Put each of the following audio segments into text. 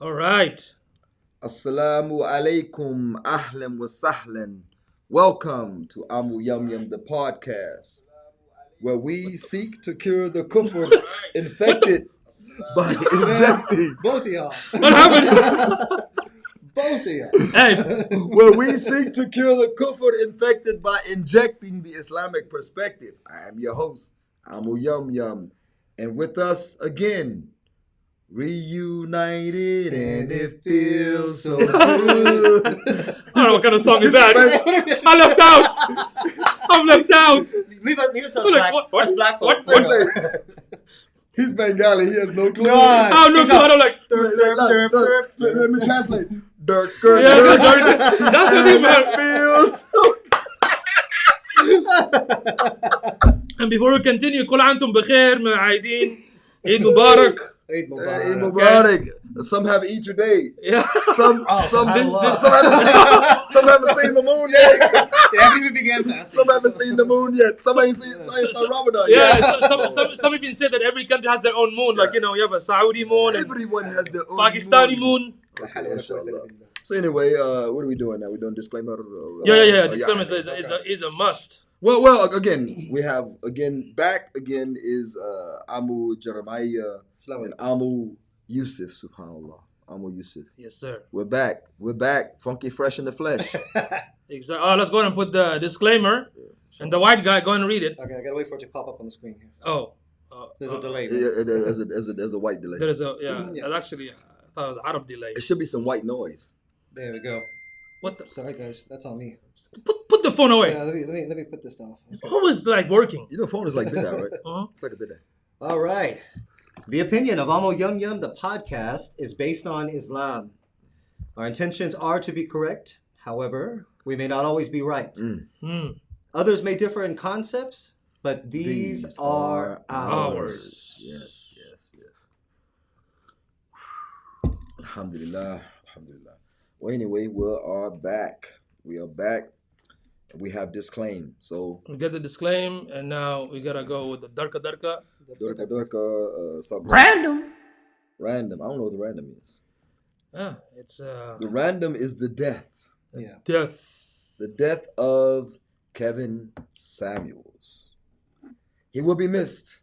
All right. Assalamu alaikum, ahlan wa sahlan. Welcome to Amu Yum Yum, the podcast, where we seek to cure the kufr infected by injecting. Both of y'all. What happened? Both of y'all. Hey, Where we seek to cure the kufr infected by injecting the Islamic perspective. I am your host, Amu Yum Yum, and with us again, reunited, and it feels so good. I don't know what kind of song is that. I left out. I'm left out. Leave it to us, Look, black, what- us black what- folks. what's Hang What's on. that? He's Bengali. He has no clue. No. Oh no, It's no, a- I don't like. Let me translate. Dirk, Yeah, that's the thing, man. feels. And before we continue, كل عام وانتم بخير من عايدين عيد مبارك. Eid Eid Mubarak. Mubarak. Some have eat your day. Yeah. Some subhanallah. some haven't seen the moon yet. They haven't even began fasting. Some haven't seen the moon yet. Some ain't seen Ramadan yet. Yeah, some even say that every country has their own moon. Like, you have a Saudi moon and Everyone has their own Pakistani moon. Okay, inshallah. So anyway, what are we doing now? We doing disclaimer? Yeah. Disclaimer is a must. Well, again, we have back is Amu Jeremiah and Amu Yusuf, subhanallah. Amu Yusuf. Yes, sir. We're back, funky fresh in the flesh. Exactly. Oh, let's go ahead and put the disclaimer. And the white guy, go ahead and read it. Okay, I gotta wait for it to pop up on the screen here. Oh. There's a delay. Yeah, there's a white delay. There is a, yeah. Yeah. That's actually, I thought it was Arab delay. It should be some white noise. There we go. What the? Sorry guys, that's on me. Put the phone away. Yeah, let me put this down. It's always like working. You know, phone is like bid'ah, right? Uh-huh. It's like a bid'ah. All right. The opinion of Amo Yum Yum, the podcast, is based on Islam. Our intentions are to be correct. However, we may not always be right. Hmm. Others may differ in concepts, but these are ours. Yes. Alhamdulillah. Well, anyway, we are back. We have disclaimed. So, We get the disclaim, and now we gotta go with the darka. something Random. random. I don't know what the random is. Yeah, it's The random is the death. Yeah. death. The death of Kevin Samuels. He will be missed.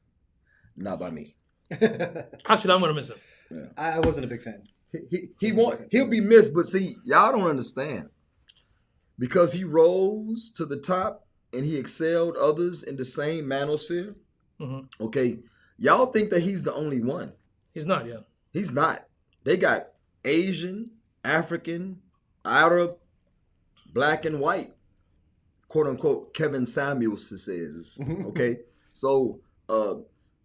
Not by me. Actually, I'm gonna miss him. I wasn't a big fan. He'll be missed, but see, y'all don't understand. Because he rose to the top and he excelled others in the same manosphere. Mhm. Okay, y'all think that he's the only one. He's not, yeah. He's not. They got Asian, African, Arab, black and white, quote unquote, Kevin Samuels says. Okay. So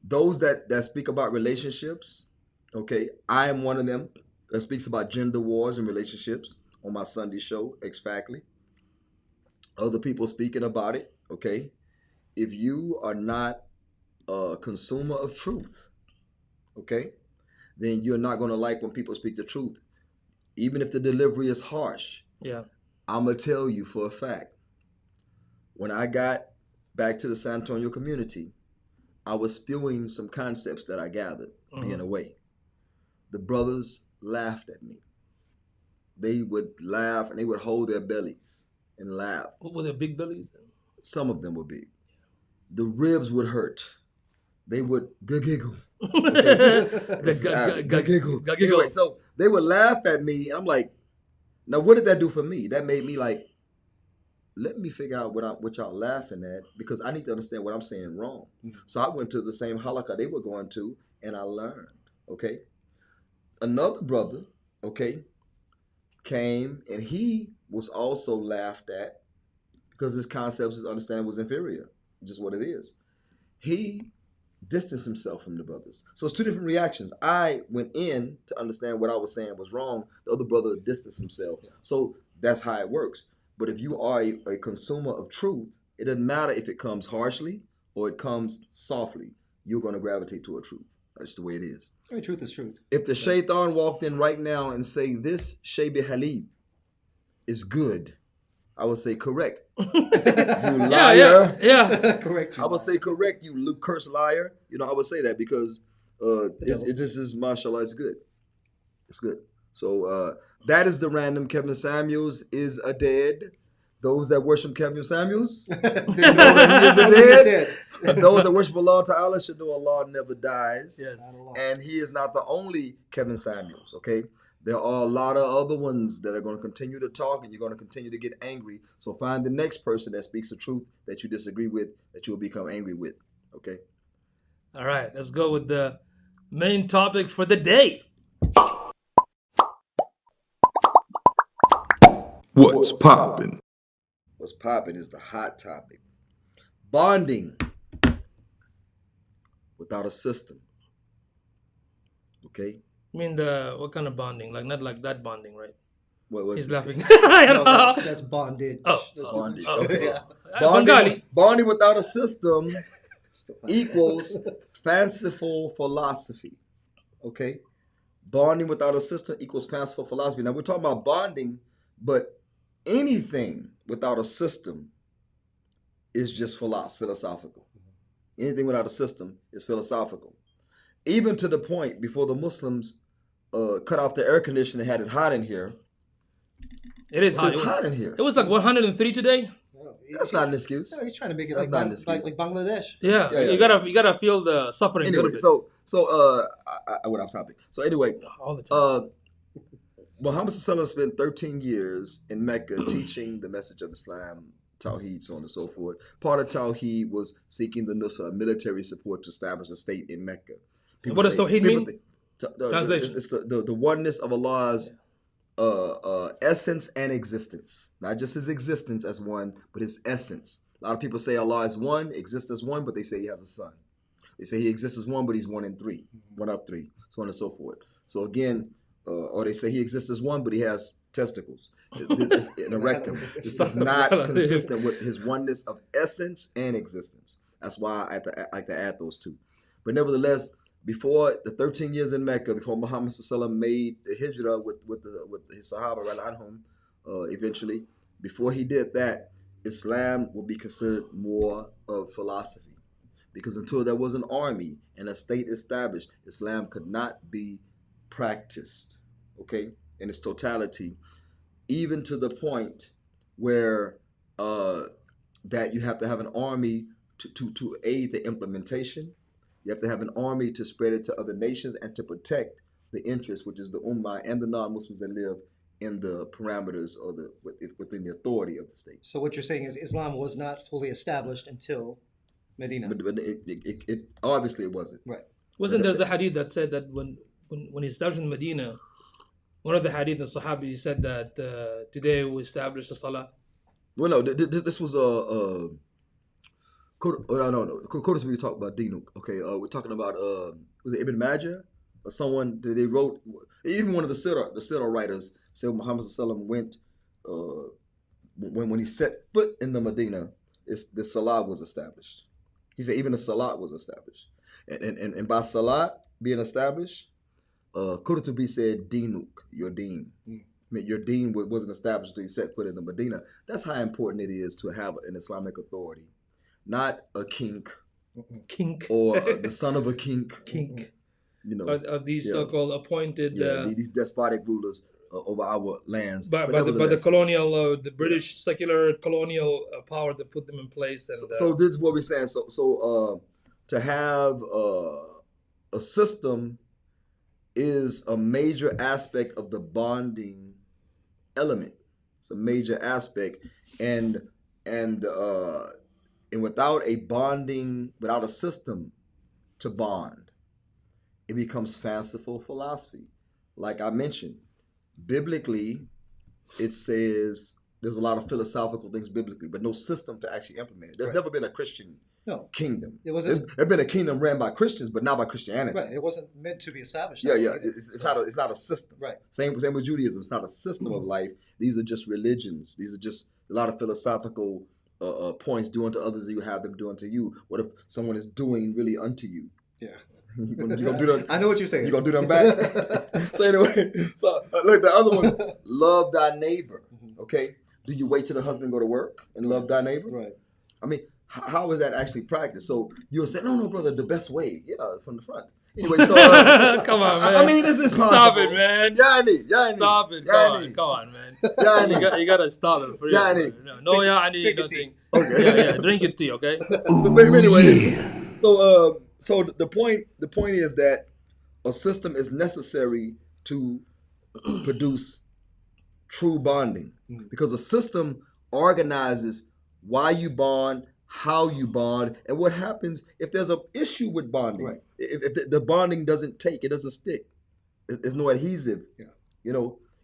those that speak about relationships, okay, I am one of them that speaks about gender wars and relationships on my Sunday show, X-Factly. Other people speaking about it, okay. If you are not a consumer of truth, okay, then you're not going to like when people speak the truth. Even if the delivery is harsh, Yeah. I'm going to tell you for a fact. When I got back to the San Antonio community, I was spewing some concepts that I gathered being away. The brothers laughed at me. They would laugh and they would hold their bellies and laugh. What were their big bellies? Some of them would be. The ribs would hurt. They would giggle. This is Arabic. Giggle. Anyway, so they would laugh at me, and I'm like, now what did that do for me? That made me like, let me figure out what y'all laughing at, because I need to understand what I'm saying wrong. So I went to the same halakha they were going to, and I learned. Okay. Another brother, okay, came and he was also laughed at because his concepts, his understanding was inferior, just what it is. He distanced himself from the brothers. So it's two different reactions. I went in to understand what I was saying was wrong. The other brother distanced himself. So that's how it works. But if you are a consumer of truth, it doesn't matter if it comes harshly or it comes softly. You're going to gravitate toward truth. That's the way it is. I mean, truth is truth. If the shaitan walked in right now and say, this Shaybi Halib is good, I would say correct. You liar. Yeah. Correct. I would say correct, you cursed liar. I would say that because this is, mashallah, it's good. It's good. So that is the random. Kevin Samuels is a dead. Those that worship Kevin Samuels, they know that he is a dead. And those that worship Allah Ta'ala should know Allah never dies. Yes. And he is not the only Kevin Samuels, okay? There are a lot of other ones that are going to continue to talk, and you're going to continue to get angry. So find the next person that speaks the truth that you disagree with, that you'll become angry with, okay? All right, let's go with the main topic for the day. What's popping? What's popping is the hot topic. Bonding without a system. Okay? I mean, what kind of bonding? Like, not like that bonding, right? What He's is laughing. No, that's bondage. Oh, That's bondage. different. Okay. Yeah. Bengali. Bonding without a system equals fanciful philosophy. Okay? Bonding without a system equals fanciful philosophy. Now, we're talking about bonding, but anything without a system is just philosophical. Anything without a system is philosophical. Even to the point, before the Muslims cut off the air conditioner and had it hot in here. It is hot. It's hot in here. It was like 103 today. No, That's not an excuse. No, he's trying to make it That's like, not an excuse. like Bangladesh. Yeah, Yeah. you gotta feel the suffering a Anyway, little bit. I went off topic. So anyway, All the time. Muhammad Sallallahu spent 13 years in Mecca teaching the message of Islam, Tawheed, so on and so forth. Part of Tawheed was seeking the Nusra, military support to establish a state in Mecca. What does Tawheed mean? Translation. It's the oneness of Allah's essence and existence. Not just his existence as one, but his essence. A lot of people say Allah is one, exists as one, but they say he has a son. They say he exists as one, but he's one in three, one of three, so on and so forth. So again, or they say he exists as one, but he has testicles in a rectum. This is not consistent with his oneness of essence and existence. That's why I like to add those two. But nevertheless, before the 13 years in Mecca, before Muhammad Sallallahu made the hijrah with his Sahaba, anhum, eventually, before he did that, Islam will be considered more of philosophy. Because until there was an army and a state established, Islam could not be practiced, okay, in its totality, even to the point where that you have to have an army to aid the implementation. You have to have an army to spread it to other nations and to protect the interest, which is the ummah and the non-Muslims that live in the parameters or within the authority of the state. So what you're saying is Islam was not fully established until Medina. But it obviously it wasn't. Right. Wasn't there a hadith that said that when he established in Medina, one of the hadith in Sahabi said that today we established the Salah? Well, no, this was no. Quotas we talk about Dinuk. Okay, we're talking about was it Ibn Majah or someone that they wrote? Even one of the Sirah writers said Muhammad Sallallahu went when he set foot in the Medina, the Salah was established. He said even the Salat was established, and by Salat being established, Qurtubi said Dinuk, your deen. I mean, your deen wasn't established until you set foot in the Medina. That's how important it is to have an Islamic authority. Not a kink or the son of a kink. You know, are these so-called appointed these despotic rulers over our lands. by the colonial, the British secular colonial power that put them in place. And, so this is what we're saying. So to have a system is a major aspect of the bonding element. It's a major aspect, and without a bonding, without a system to bond, it becomes fanciful philosophy. Like I mentioned, biblically, it says there's a lot of philosophical things biblically, but no system to actually implement it. There's never been a Christian kingdom. There's been a kingdom ran by Christians, but not by Christianity. Right. It wasn't meant to be established. It's not a system. Right. Same with Judaism. It's not a system of life. These are just religions. These are just a lot of philosophical points. Do unto others as you have them do unto you. What if someone is doing really unto you? Yeah. You gonna do them, I know what you're saying. You gonna do them back? So anyway, look, the other one, love thy neighbor. Okay, do you wait till the husband go to work and love thy neighbor? Right. I mean, how is that actually practiced? So you'll say, no, brother, the best way, from the front. Anyway, so come on, man. I mean, this is possible. Stop it, man. Yani. Stop it. Come on, man. You gotta stop it for real. Yani. No, yani, nothing. Okay. Yeah. Drink your tea, okay? But anyway, so the point is that a system is necessary to produce true bonding, because a system organizes why you bond, how you bond, and what happens if there's an issue with bonding. Right. If the bonding doesn't stick. There's no adhesive. Yeah.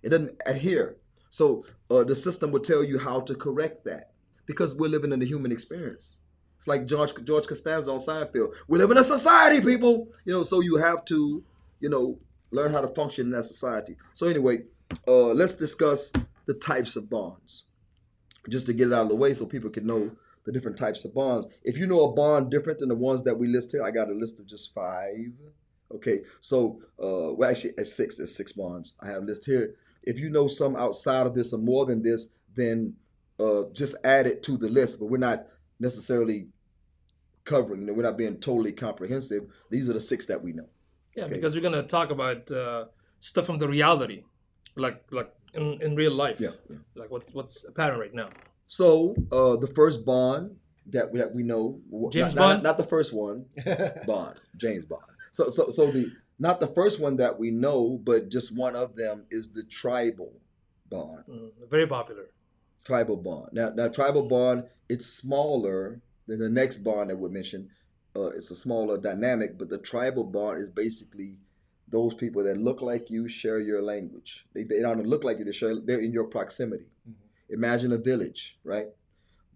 It doesn't adhere. So the system will tell you how to correct that, because we're living in the human experience. It's like George Costanza on Seinfeld. We live in a society, people. So you have to, learn how to function in that society. So anyway, let's discuss the types of bonds, just to get it out of the way so people can know the different types of bonds. If you know a bond different than the ones that we list here, I got a list of just 5. Okay, so well, actually at 6, there's 6 bonds. I have a list here. If you know some outside of this or more than this, then just add it to the list. But we're not necessarily covering. We're not being totally comprehensive. These are the 6 that we know. Yeah, Okay. because we're gonna talk about stuff from the reality, like in real life. Yeah. Like what's apparent right now. So the first bond that we know, James not, Bond? not the first one, Bond, James Bond. So the not the first one that we know, but just one of them is the tribal bond. Very popular. Tribal bond. Now tribal bond, it's smaller than the next bond that we mentioned. It's a smaller dynamic, but the tribal bond is basically those people that look like you, share your language. They don't look like you, they're in your proximity. Mm-hmm. Imagine a village, right?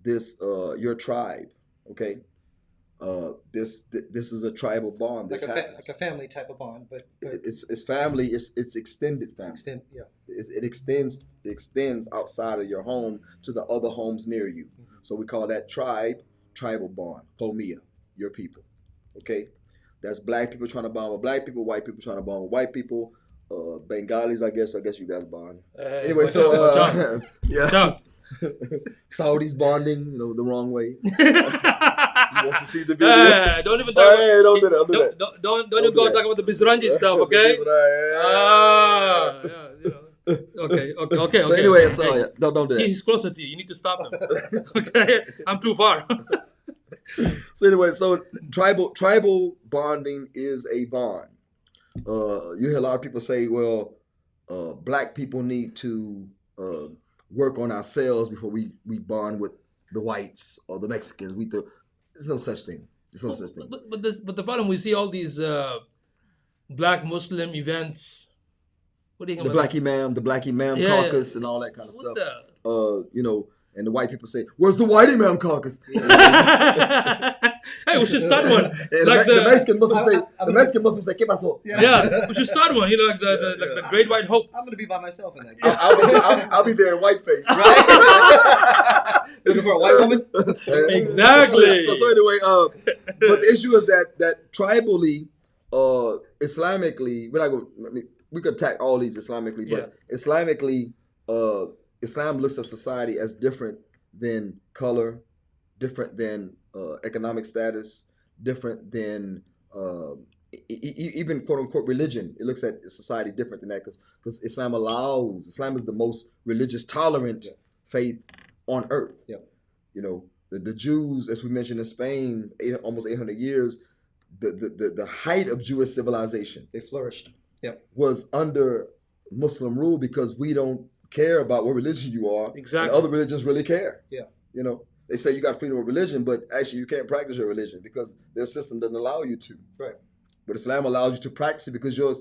This your tribe, okay? This is a tribal bond. Like a family type of bond, but it's family. It's extended family. It extends outside of your home to the other homes near you. Mm-hmm. So we call that tribal bond. Pomia, your people. Okay, that's black people trying to bond with black people, white people trying to bond with white people. Bengalis, I guess you guys bond. Anyway, so yeah. Saudis bonding, the wrong way. You want to see the video? Don't even talk. Don't do that. Don't even go talk about the Bizranji stuff, okay? Okay. So anyway, don't do that. He's closer to you. You need to stop him. Okay, I'm too far. So anyway, tribal bonding is a bond. You hear a lot of people say, well, black people need to work on ourselves before we bond with the whites or the Mexicans. There's no such thing. There's no such thing. But the problem, we see all these black Muslim events. What do you think about the Black Imam caucus and all that kind of stuff. And the white people say, "Where's the white Imam caucus?" Hey, we should start one. Like the Mexican Muslims say, "¿Qué pasó?" Yeah, we should start one. Like the Great White Hope. I'm gonna be by myself in that. I'll be there in whiteface. Right? Looking for a white woman. Exactly. So anyway, but the issue is that tribally, Islamically, we could attack all these Islamically, but Islamically, Islam looks at society as different than color, different than economic status, different than even quote unquote religion. It looks at society different than that because Islam is the most religious, tolerant faith on earth. Yeah. The Jews, as we mentioned in Spain, almost 800 years, the height of Jewish civilization. They flourished. Yeah. Was under Muslim rule because we don't care about what religion you are. Exactly. And other religions really care. Yeah. They say you got freedom of religion, but actually you can't practice your religion because their system doesn't allow you to. Right. But Islam allows you to practice it because your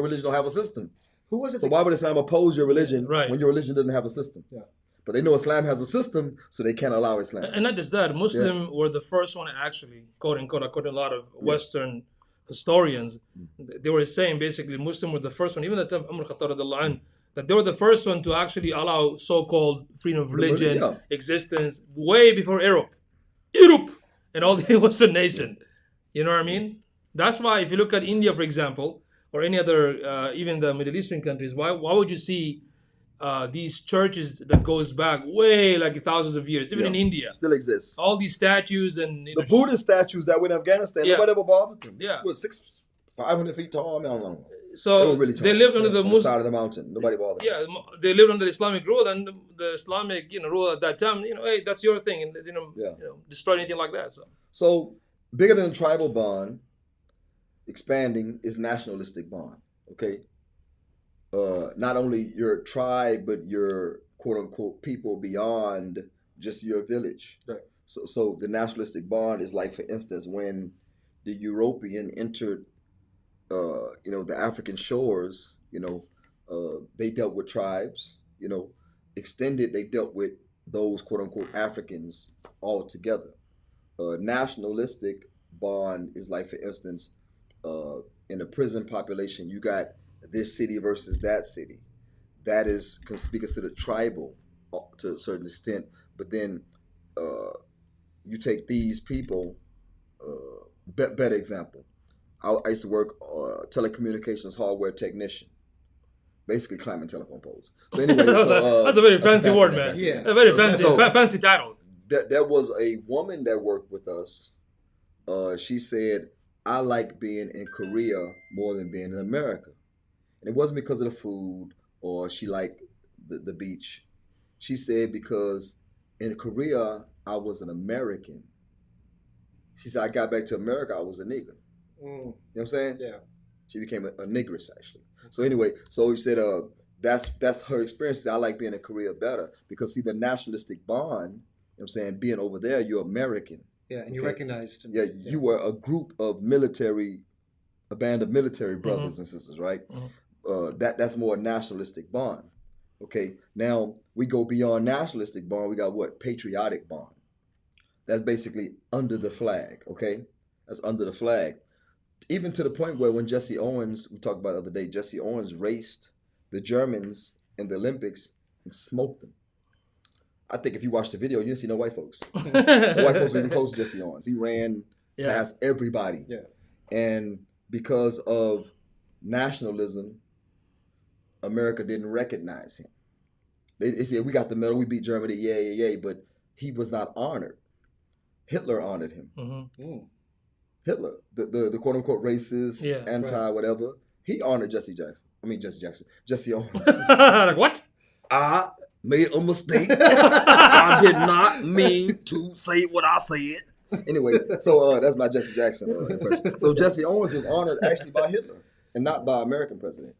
religion don't have a system. Who was it? So why would Islam oppose your religion when your religion doesn't have a system? Yeah. But they know Islam has a system, so they can't allow Islam. And not just that, Muslims were the first one to actually, quote unquote, according to a lot of Western historians, they were saying basically Muslims were the first one, even at the time Umar Khattab, that they were the first one to actually allow so-called freedom of religion, existence, way before Europe, and all the Western nation. You know what I mean? That's why if you look at India, for example, or any other, even the Middle Eastern countries, why would you see these churches that goes back way like thousands of years, even in India. Still exists. All these statues and The Buddhist statues that were in Afghanistan, nobody ever bothered them. Yeah. Was 500 feet tall. I mean, I don't know. So really tall. they lived under the on the side of the mountain. Nobody bothered. Yeah, they lived under the Islamic rule, and the Islamic rule at that time. Hey, that's your thing, and they didn't destroy anything like that. So bigger than tribal bond, expanding is nationalistic bond. Okay. Not only your tribe, but your quote unquote people beyond just your village. Right. So the nationalistic bond is like, for instance, when the European entered, the African shores, they dealt with tribes, extended, they dealt with those quote unquote Africans all together. Nationalistic bond is like, for instance, in the prison population, you got this city versus that city. That is can be considered tribal to a certain extent. But then you take these people, better example. I used to work telecommunications hardware technician, basically climbing telephone poles. So anyway, that's a very fancy word, man. Yeah, a very fancy title. There was a woman that worked with us. She said, "I like being in Korea more than being in America," and it wasn't because of the food or she liked the beach. She said because in Korea I was an American. She said I got back to America, I was a nigger. You know what I'm saying? Yeah. She became a negress actually. So anyway, so he said that's her experience. I like being in Korea better because see the nationalistic bond, you know what I'm saying, being over there, you're American. Yeah, and you recognized. Yeah, you were a group of a band of military brothers and sisters, right? That's more nationalistic bond. Okay, now we go beyond nationalistic bond. We got what? Patriotic bond. That's basically under the flag. Okay, that's under the flag. Even to the point where when Jesse Owens, we talked about the other day, Jesse Owens raced the Germans in the Olympics and smoked them. I think if you watch the video, you didn't see no white folks. The white folks were even close to Jesse Owens. He ran past everybody. Yeah. And because of nationalism, America didn't recognize him. They said, we got the medal, we beat Germany, yay, but he was not honored. Hitler honored him. Mm-hmm. Hitler, the quote unquote racist, anti-whatever, he honored Jesse Owens. Like what? I made a mistake. I did not mean to say what I said. Anyway, so that's my Jesse Jackson impression. So Jesse Owens was honored actually by Hitler and not by American president.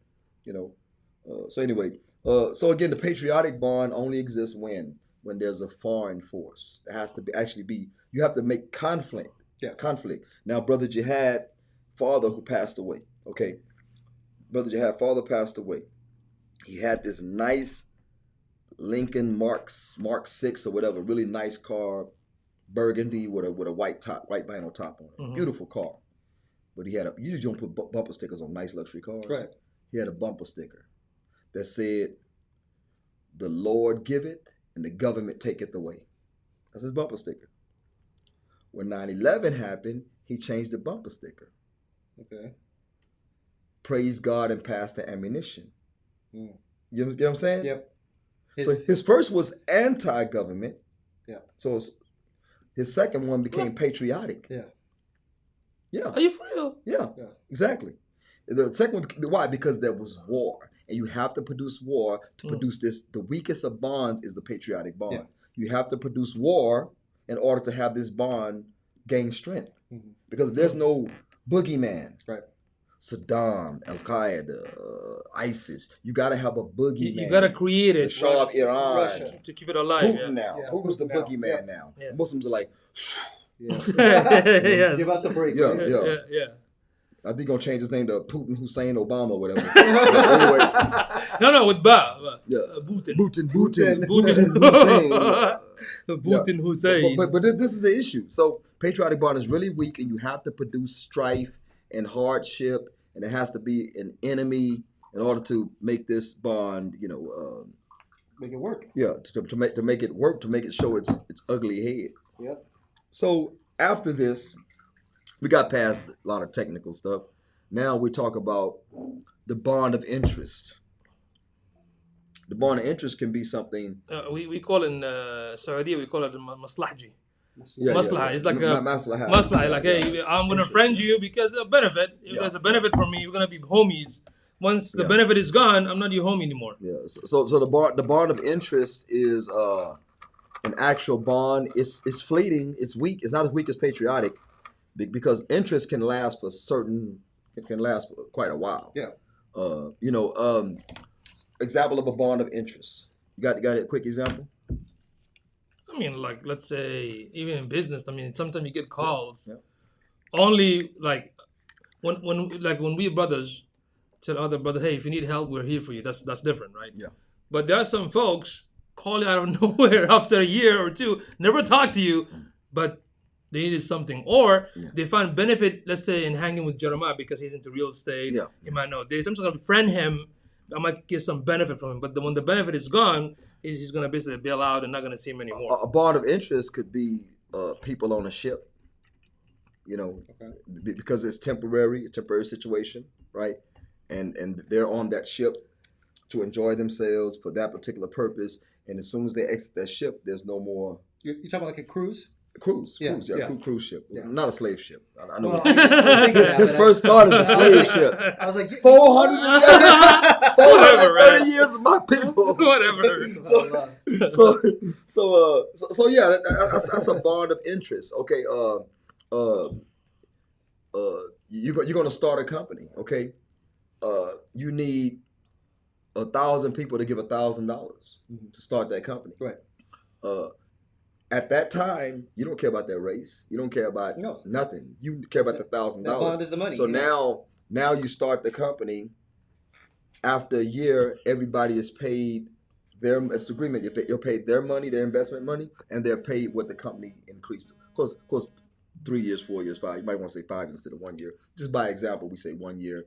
So anyway, so again, the patriotic bond only exists when there's a foreign force. It has to be you have to make conflict. Yeah, conflict. Now, Brother Jihad, father who passed away. Okay, Brother Jihad, father passed away. He had this nice Lincoln Mark 6 or whatever, really nice car, burgundy with a white vinyl top on it. Mm-hmm. Beautiful car. But he had you usually don't put bumper stickers on nice luxury cars. Right. He had a bumper sticker that said, "The Lord give it and the government take it away." That's his bumper sticker. When 9/11 happened, he changed the bumper sticker. Okay. Praise God and pass the ammunition. You get what I'm saying? Yep. So his first was anti-government. Yeah. So his second one became patriotic. Yeah. Yeah. Are you for real? Yeah. Exactly. The second one, why? Because there was war. And you have to produce war to produce this. The weakest of bonds is the patriotic bond. Yeah. You have to produce war in order to have this bond gain strength. Mm-hmm. Because there's no boogeyman. Right. Saddam, Al-Qaeda, ISIS. You got to have a boogeyman. You got to create it. The Shah of Iran. Russia. To keep it alive. Putin now. Yeah, Putin's the boogeyman now. Yeah. Muslims are like, yes. Give us a break. Yeah. I think gonna change his name to Putin Hussein Obama or whatever. Anyway. No, with Ba. Yeah. Putin. Hussein. Putin Hussein. But this is the issue. So patriotic bond is really weak, and you have to produce strife and hardship, and it has to be an enemy in order to make this bond, make it work. Yeah, to make it work, to make it show its ugly head. Yep. So after this, we got past a lot of technical stuff. Now we talk about the bond of interest. The bond of interest can be something. We call in Saudi, we call it maslahji. Yeah, Maslaha. It's like a maslaha. maslaha. Like, hey, I'm gonna friend you because of benefit. If there's a benefit for me, we're gonna be homies. Once the benefit is gone, I'm not your homie anymore. Yeah. So the bond of interest is an actual bond. It's fleeting. It's weak. It's not as weak as patriotic, because interest can last for quite a while. Yeah. Example of a bond of interest. You got a quick example? I mean, like, let's say even in business, I mean, sometimes you get calls. Only like when we brothers tell other brother, hey, if you need help, we're here for you. That's different, right? Yeah. But there are some folks call you out of nowhere after a year or two, never talk to you, but they needed something, or they find benefit, let's say, in hanging with Jeremiah because he's into real estate. Yeah. You might know I'm just gonna befriend him. I might get some benefit from him, but when the benefit is gone, he's gonna basically bail out and not gonna see him anymore. A bond of interest could be people on a ship. Because it's a temporary situation, right? And they're on that ship to enjoy themselves for that particular purpose. And as soon as they exit that ship, there's no more. You're talking about like a cruise? Cruise ship. Yeah. Not a slave ship. I know. Well, I was thinking that, his first thought is a slave ship. I was like, 430 years of my people. Whatever. So yeah, that's a bond of interest. Okay. You're gonna start a company. Okay. You need 1,000 people to give $1,000 to start that company. Right. At that time, you don't care about their race. You don't care about nothing. You care about the $1,000. That bond is the money. So now you start the company. After a year, everybody is paid it's agreement. You're paid their money, their investment money, and they're paid what the company increased. Of course, 3 years, 4 years, 5. You might want to say 5 instead of 1 year. Just by example, we say 1 year,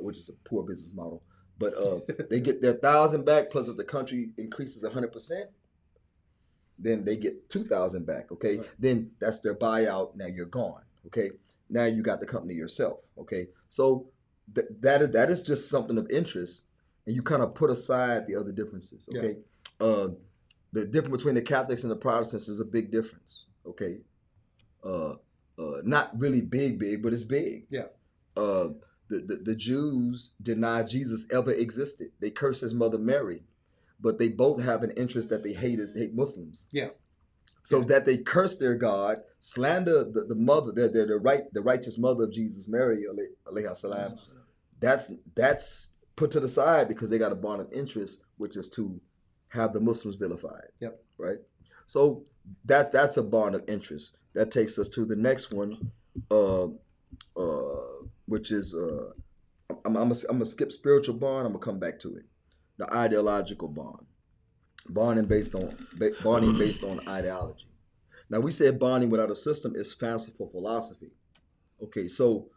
which is a poor business model. But they get their 1,000 back, plus if the country increases 100%, then they get 2,000 back. Okay, right. Then that's their buyout. Now you're gone. Okay, now you got the company yourself. Okay, so that is just something of interest, and you kind of put aside the other differences. Okay, the difference between the Catholics and the Protestants is a big difference. Okay, not really big, but it's big. Yeah. The Jews deny Jesus ever existed. They curse his mother Mary, but they both have an interest that they hate Muslims. Yeah. So that they curse their God, slander the mother, the righteous mother of Jesus, Mary, alayha salam. That's put to the side because they got a bond of interest, which is to have the Muslims vilified. Yep. Right. So that's a bond of interest. That takes us to the next one, which is I'm gonna skip spiritual bond. I'm gonna come back to it. The ideological bond, bonding based on ideology. Now we said bonding without a system is fanciful philosophy. Okay, so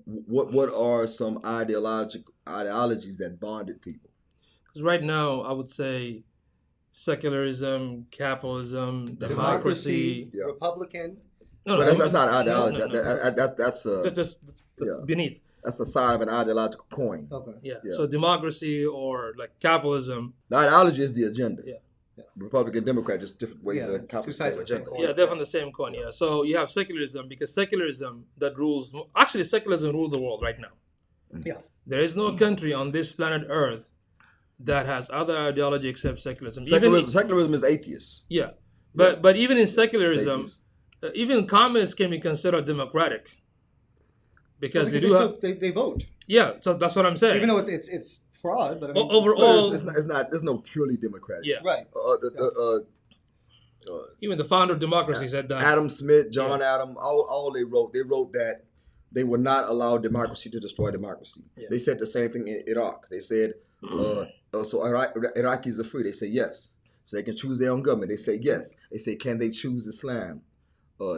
what are some ideologies that bonded people? Because right now I would say secularism, capitalism, democracy, Republican. No, that's not ideology. That's just beneath. That's a side of an ideological coin. Okay. Yeah. So democracy or like capitalism. The ideology is the agenda. Yeah. Republican, Democrat, just different ways to accomplish the same agenda. Yeah, definitely the same coin. Yeah. So you have secularism because secularism that rules. Actually, secularism rules the world right now. Yeah. There is no country on this planet Earth that has other ideology except secularism. Secularism is atheist. Yeah. But even in secularism, even communists can be considered democratic. Because they vote. Yeah, so that's what I'm saying. Even though it's fraud, but I mean, overall, it's not. There's no purely democratic. Yeah, right. Even the founder of democracy said that. Adam Smith, John Adam, all they wrote that they would not allow democracy to destroy democracy. Yeah. They said the same thing in Iraq. They said, so Iraqis are free. They say yes. So they can choose their own government. They say yes. They say, can they choose Islam?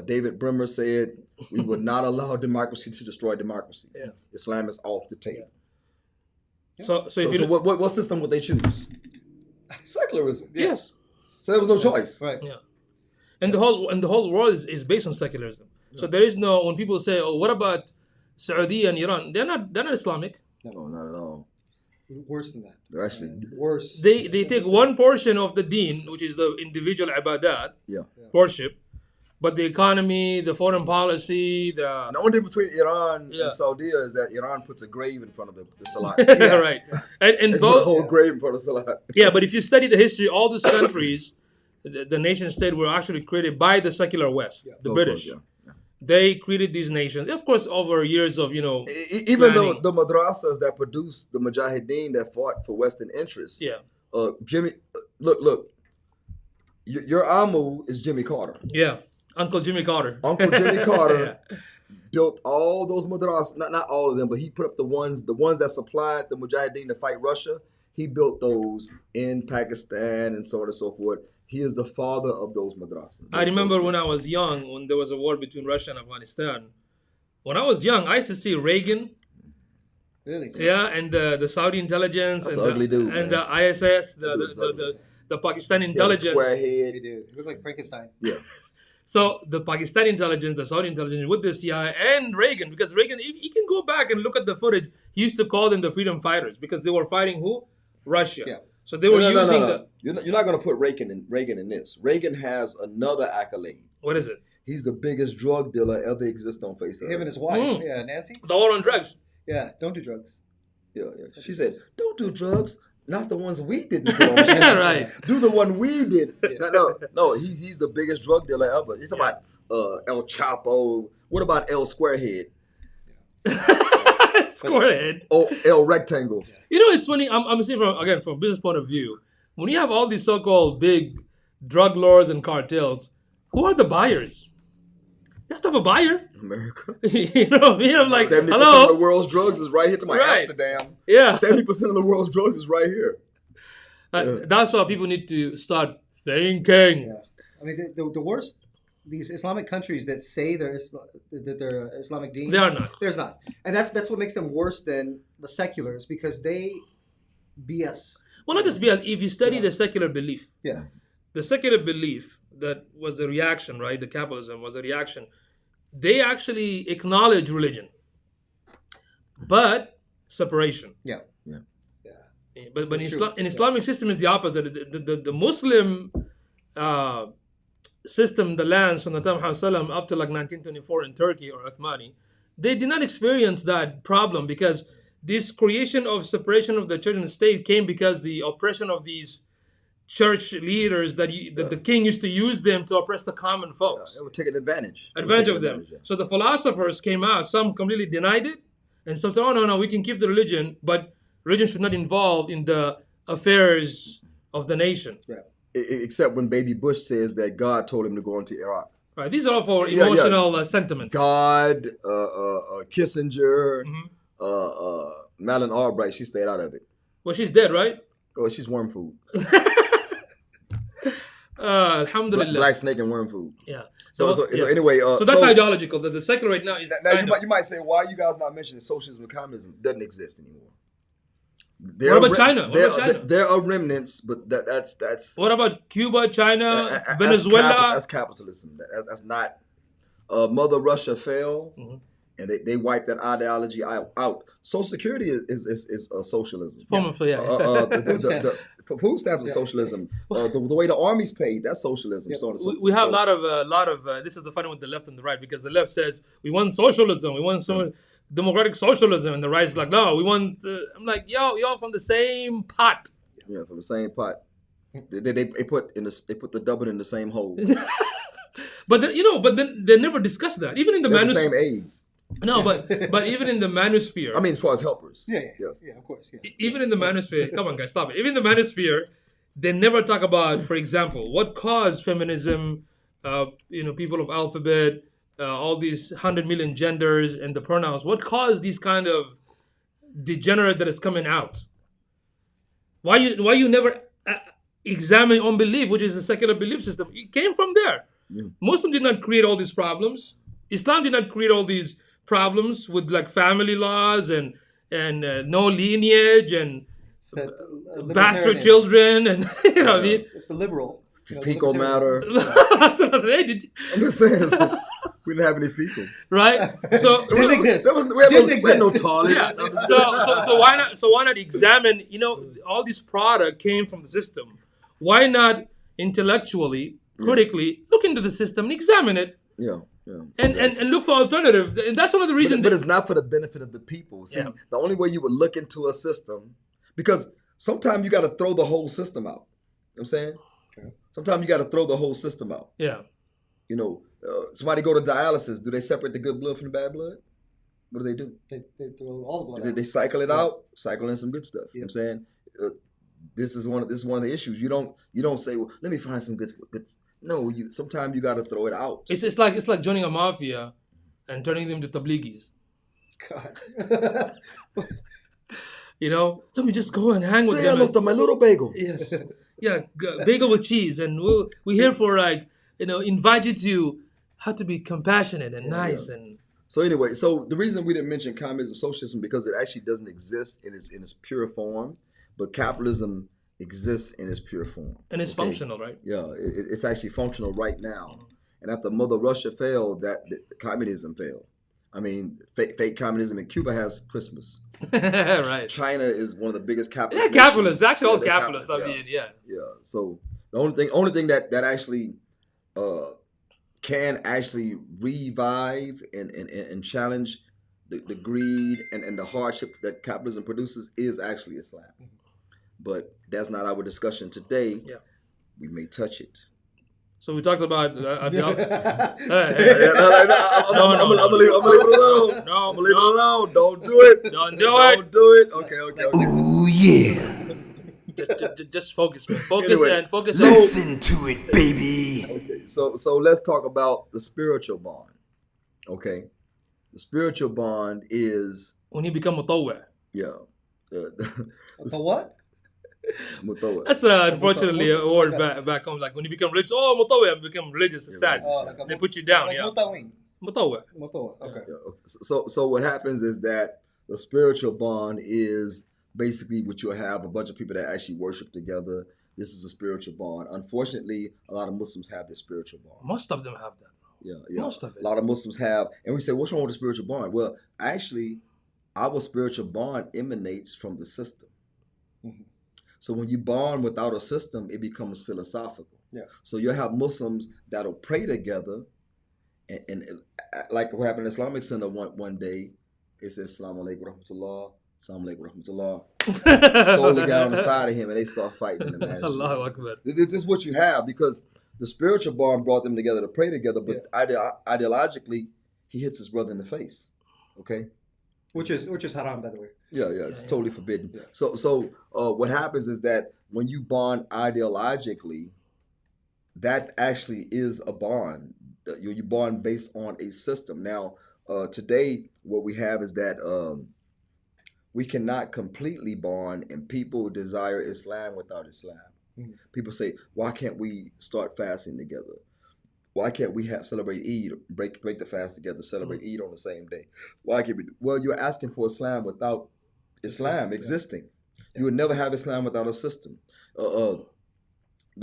David Bremer said, we would not allow democracy to destroy democracy. Yeah. Islam is off the table. Yeah. So what system would they choose? Secularism. Yes. So there was no choice. Right. Yeah. And the whole world is based on secularism. Yeah. So there is no, when people say, oh, what about Saudi and Iran? They're not Islamic. No, not at all. Worse than that. They're actually Worse. They take one portion of the deen, which is the individual ibadat, worship, but the economy, the foreign policy, the only difference between Iran and Saudi is that Iran puts a grave in front of the salat. Right. And both a whole grave in front of salat. Yeah, but if you study the history, all these countries, the nation state were actually created by the secular West, the British. They created these nations, of course, over years of even though the madrasas that produced the mujahideen that fought for Western interests. Jimmy, look, your Amu is Jimmy Carter. Yeah. Uncle Jimmy Carter. Uncle Jimmy Carter built all those madrasas, not all of them, but he put up the ones that supplied the Mujahideen to fight Russia. He built those in Pakistan and so on and so forth. He is the father of those madrasas. I remember when I was young, when there was a war between Russia and Afghanistan. When I was young, I used to see Reagan. Really? Yeah, and the Saudi intelligence. That's and an ugly dude, and the ISS, the Pakistani intelligence. Square head. He did. He looked like Frankenstein. Yeah. So the Pakistani intelligence, the Saudi intelligence with the CIA and Reagan, because Reagan, you can go back and look at the footage. He used to call them the freedom fighters because they were fighting who? Russia. Yeah. So they were using the. You're not going to put Reagan in this. Reagan has another accolade. What is it? He's the biggest drug dealer ever exist on face of Him and his wife. Yeah, Nancy. The war on drugs. Yeah, don't do drugs. Yeah. She said, "Don't do drugs. Not the ones we didn't do." Right. Do the one we did. No. He's the biggest drug dealer ever. He's about El Chapo. What about El Squarehead? Squarehead. Oh, El Rectangle. You know, it's funny. I'm saying from a business point of view, when you have all these so-called big drug lords and cartels, who are the buyers? You have to have a buyer. America. I'm like, 70% hello. of the world's drugs is right here to my Amsterdam. Yeah. 70% of the world's drugs is right here. That's why people need to start thinking. Yeah. I mean, the worst, these Islamic countries that say they're Islamic deen. They are not. There's not. And that's what makes them worse than the seculars, because they BS. Well, not just BS. If you study the secular belief. Yeah. The secular belief that was the reaction, right? The capitalism was a reaction. They actually acknowledge religion, but separation. Yeah. But in Islamic system is the opposite. The Muslim system, the lands from the time of Muhammad up to like 1924 in Turkey or Uthmani, they did not experience that problem because this creation of separation of the church and the state came because the oppression of these church leaders that the king used to use them to oppress the common folks. They were taking advantage. Of them. So the philosophers came out. Some completely denied it, and some said, "Oh no, we can keep the religion, but religion should not involve in the affairs of the nation." Yeah. Except when Baby Bush says that God told him to go into Iraq. Right. These are all for emotional sentiments. God, Kissinger, Madeleine Albright. She stayed out of it. Well, she's dead, right? Oh, she's worm food. Alhamdulillah. Black snake and worm food. Yeah. So anyway. So that's ideological. The secular right now is. Now you might say, why are you guys not mentioning socialism and communism doesn't exist anymore? What about China? There are remnants, but that's. What about Cuba, China, Venezuela? That's capitalism. That's not. Mother Russia fell, and they wiped that ideology out. Social Security is socialism. Food stamps is socialism. The way the army's paid, that's socialism. Yeah. We have a lot of. This is the funny with the left and the right, because the left says we want socialism, we want democratic socialism, and the right's like, no, we want. I'm like, y'all from the same pot. Yeah, from the same pot. They put the double in the same hole. But then they never discuss that. Even in the the same AIDS. No, but even in the manosphere. I mean, as far as helpers. Yeah, of course. Yeah. Even in the manosphere, come on, guys, stop it. Even in the manosphere, they never talk about, for example, what caused feminism. People of alphabet, all these 100 million genders and the pronouns. What caused these kind of degenerate that is coming out? Why you never examine on belief, which is the secular belief system? It came from there. Yeah. Muslim did not create all these problems. Islam did not create all these problems with like family laws and no lineage and bastard children and what I mean. It's the liberal. Fecal matter. I'm just saying. We didn't have any fecal. right? So Didn't exist. We had no toilets. yeah. So why not examine? All this product came from the system. Why not intellectually, critically look into the system and examine it? Yeah. And look for alternative. And that's one of the reasons. But it's not for the benefit of the people. See, the only way you would look into a system, because sometimes you got to throw the whole system out. You know what I'm saying? Okay. Sometimes you got to throw the whole system out. Yeah. Somebody go to dialysis. Do they separate the good blood from the bad blood? What do? They throw all the blood out. They cycle it out, cycle in some good stuff. You know what I'm saying? This is one of the issues. You don't say, well, let me find some good. No, sometimes you got to throw it out. It's like joining a mafia and turning them to tabligis. God. Let me just go and hang with Say them. hello to my little bagel. Yes. Yeah, bagel with cheese, and we're here for invite you to how to be compassionate and nice and. So anyway, the reason we didn't mention communism, socialism, because it actually doesn't exist in its pure form, but capitalism exists in its pure form. And it's functional, right? Yeah, it's actually functional right now. And after Mother Russia failed, the communism failed. I mean, fake communism in Cuba has Christmas. Right. China is one of the biggest capitalists. Yeah, capitalists. Actually, all capitalists. Yeah. So the only thing that actually can actually revive and challenge the greed and the hardship that capitalism produces is actually Islam. But that's not our discussion today. Yeah. We may touch it. So we talked about. I'm gonna leave it alone. No, I'm gonna leave it alone. Don't do it. Don't do it. Don't do it. Okay. Ooh, yeah. Just focus, man. Focus Anyway, and focus. Listen to it, baby. Okay. So let's talk about the spiritual bond. Okay. The spiritual bond is when you become mutawwa. yeah. The what? Mutawwa. That's unfortunately a word back home. Like when you become religious, mutawwa, and become religious. It's sad. They put you down. Like Yeah. Mutawin. Mutawwa. Okay. Yeah, okay. So what happens is that the spiritual bond is basically what you'll have a bunch of people that actually worship together. This is a spiritual bond. Unfortunately, a lot of Muslims have this spiritual bond. Most of them have that. Yeah. Most of it. A lot of Muslims have, and we say, what's wrong with the spiritual bond? Well, actually, our spiritual bond emanates from the system. Mm-hmm. So when you bond without a system, it becomes philosophical. Yeah. So you'll have Muslims that'll pray together, and like what happened in Islamic Center one day, it says, Assalamu alaikum wa rahmatullah, Assalamu alaikum wa rahmatullah. Stole the guy on the side of him, and they start fighting in the masjid. Allahu Akbar. This is what you have, because the spiritual bond brought them together to pray together, but ideologically, he hits his brother in the face. Okay? Which is haram, by the way. Yeah, it's totally forbidden. Yeah. So what happens is that when you bond ideologically, that actually is a bond. You bond based on a system. Now, today, what we have is that we cannot completely bond, and people desire Islam without Islam. Mm-hmm. People say, why can't we start fasting together? Why can't we celebrate Eid, break the fast together, celebrate Eid on the same day? Why can't we? Well, you're asking for Islam without Islam existing. Yeah. You would never have Islam without a system. The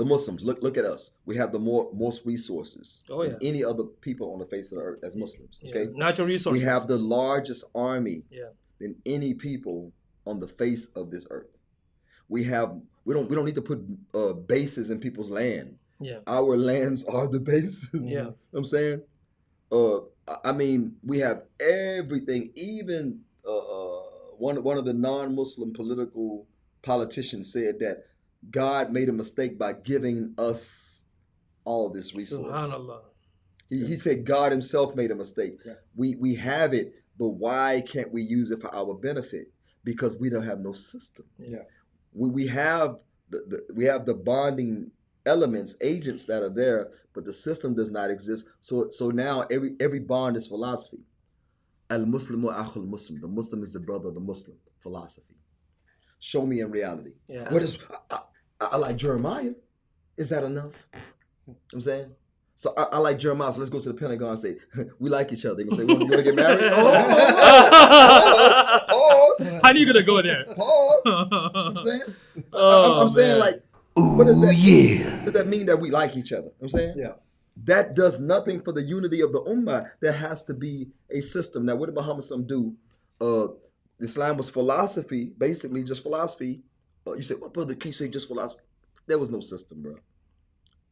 Muslims, look at us. We have the most resources than any other people on the face of the earth as Muslims. Okay, natural resources. We have the largest army than any people on the face of this earth. We don't need to put bases in people's land. Yeah, our lands are the bases. Yeah, you know what I'm saying. I mean, we have everything. Even one of the non-Muslim politicians said that God made a mistake by giving us all this resource. SubhanAllah. He said God himself made a mistake. Yeah. We have it, but why can't we use it for our benefit? Because we don't have no system. Yeah. We have the bonding elements, agents that are there, but the system does not exist. So now every bond is philosophy. Al-Muslimu akhul Muslim. The Muslim is the brother of the Muslim. Philosophy. Show me in reality. Yeah. What is I like Jeremiah. Is that enough? You know what I'm saying? So I like Jeremiah. So let's go to the Pentagon and say, we like each other. They're going to say, you want to get married? Pause. How are you going to go there? Pause. You know what I'm saying? I'm saying, like, what does that mean? Does that mean that we like each other? You know what I'm saying? Yeah. that does nothing for the unity of the ummah. There has to be a system. Now, what did Muhammad do? Islam was philosophy, basically just philosophy. You say, well, brother, can you say just philosophy? There was no system, bro.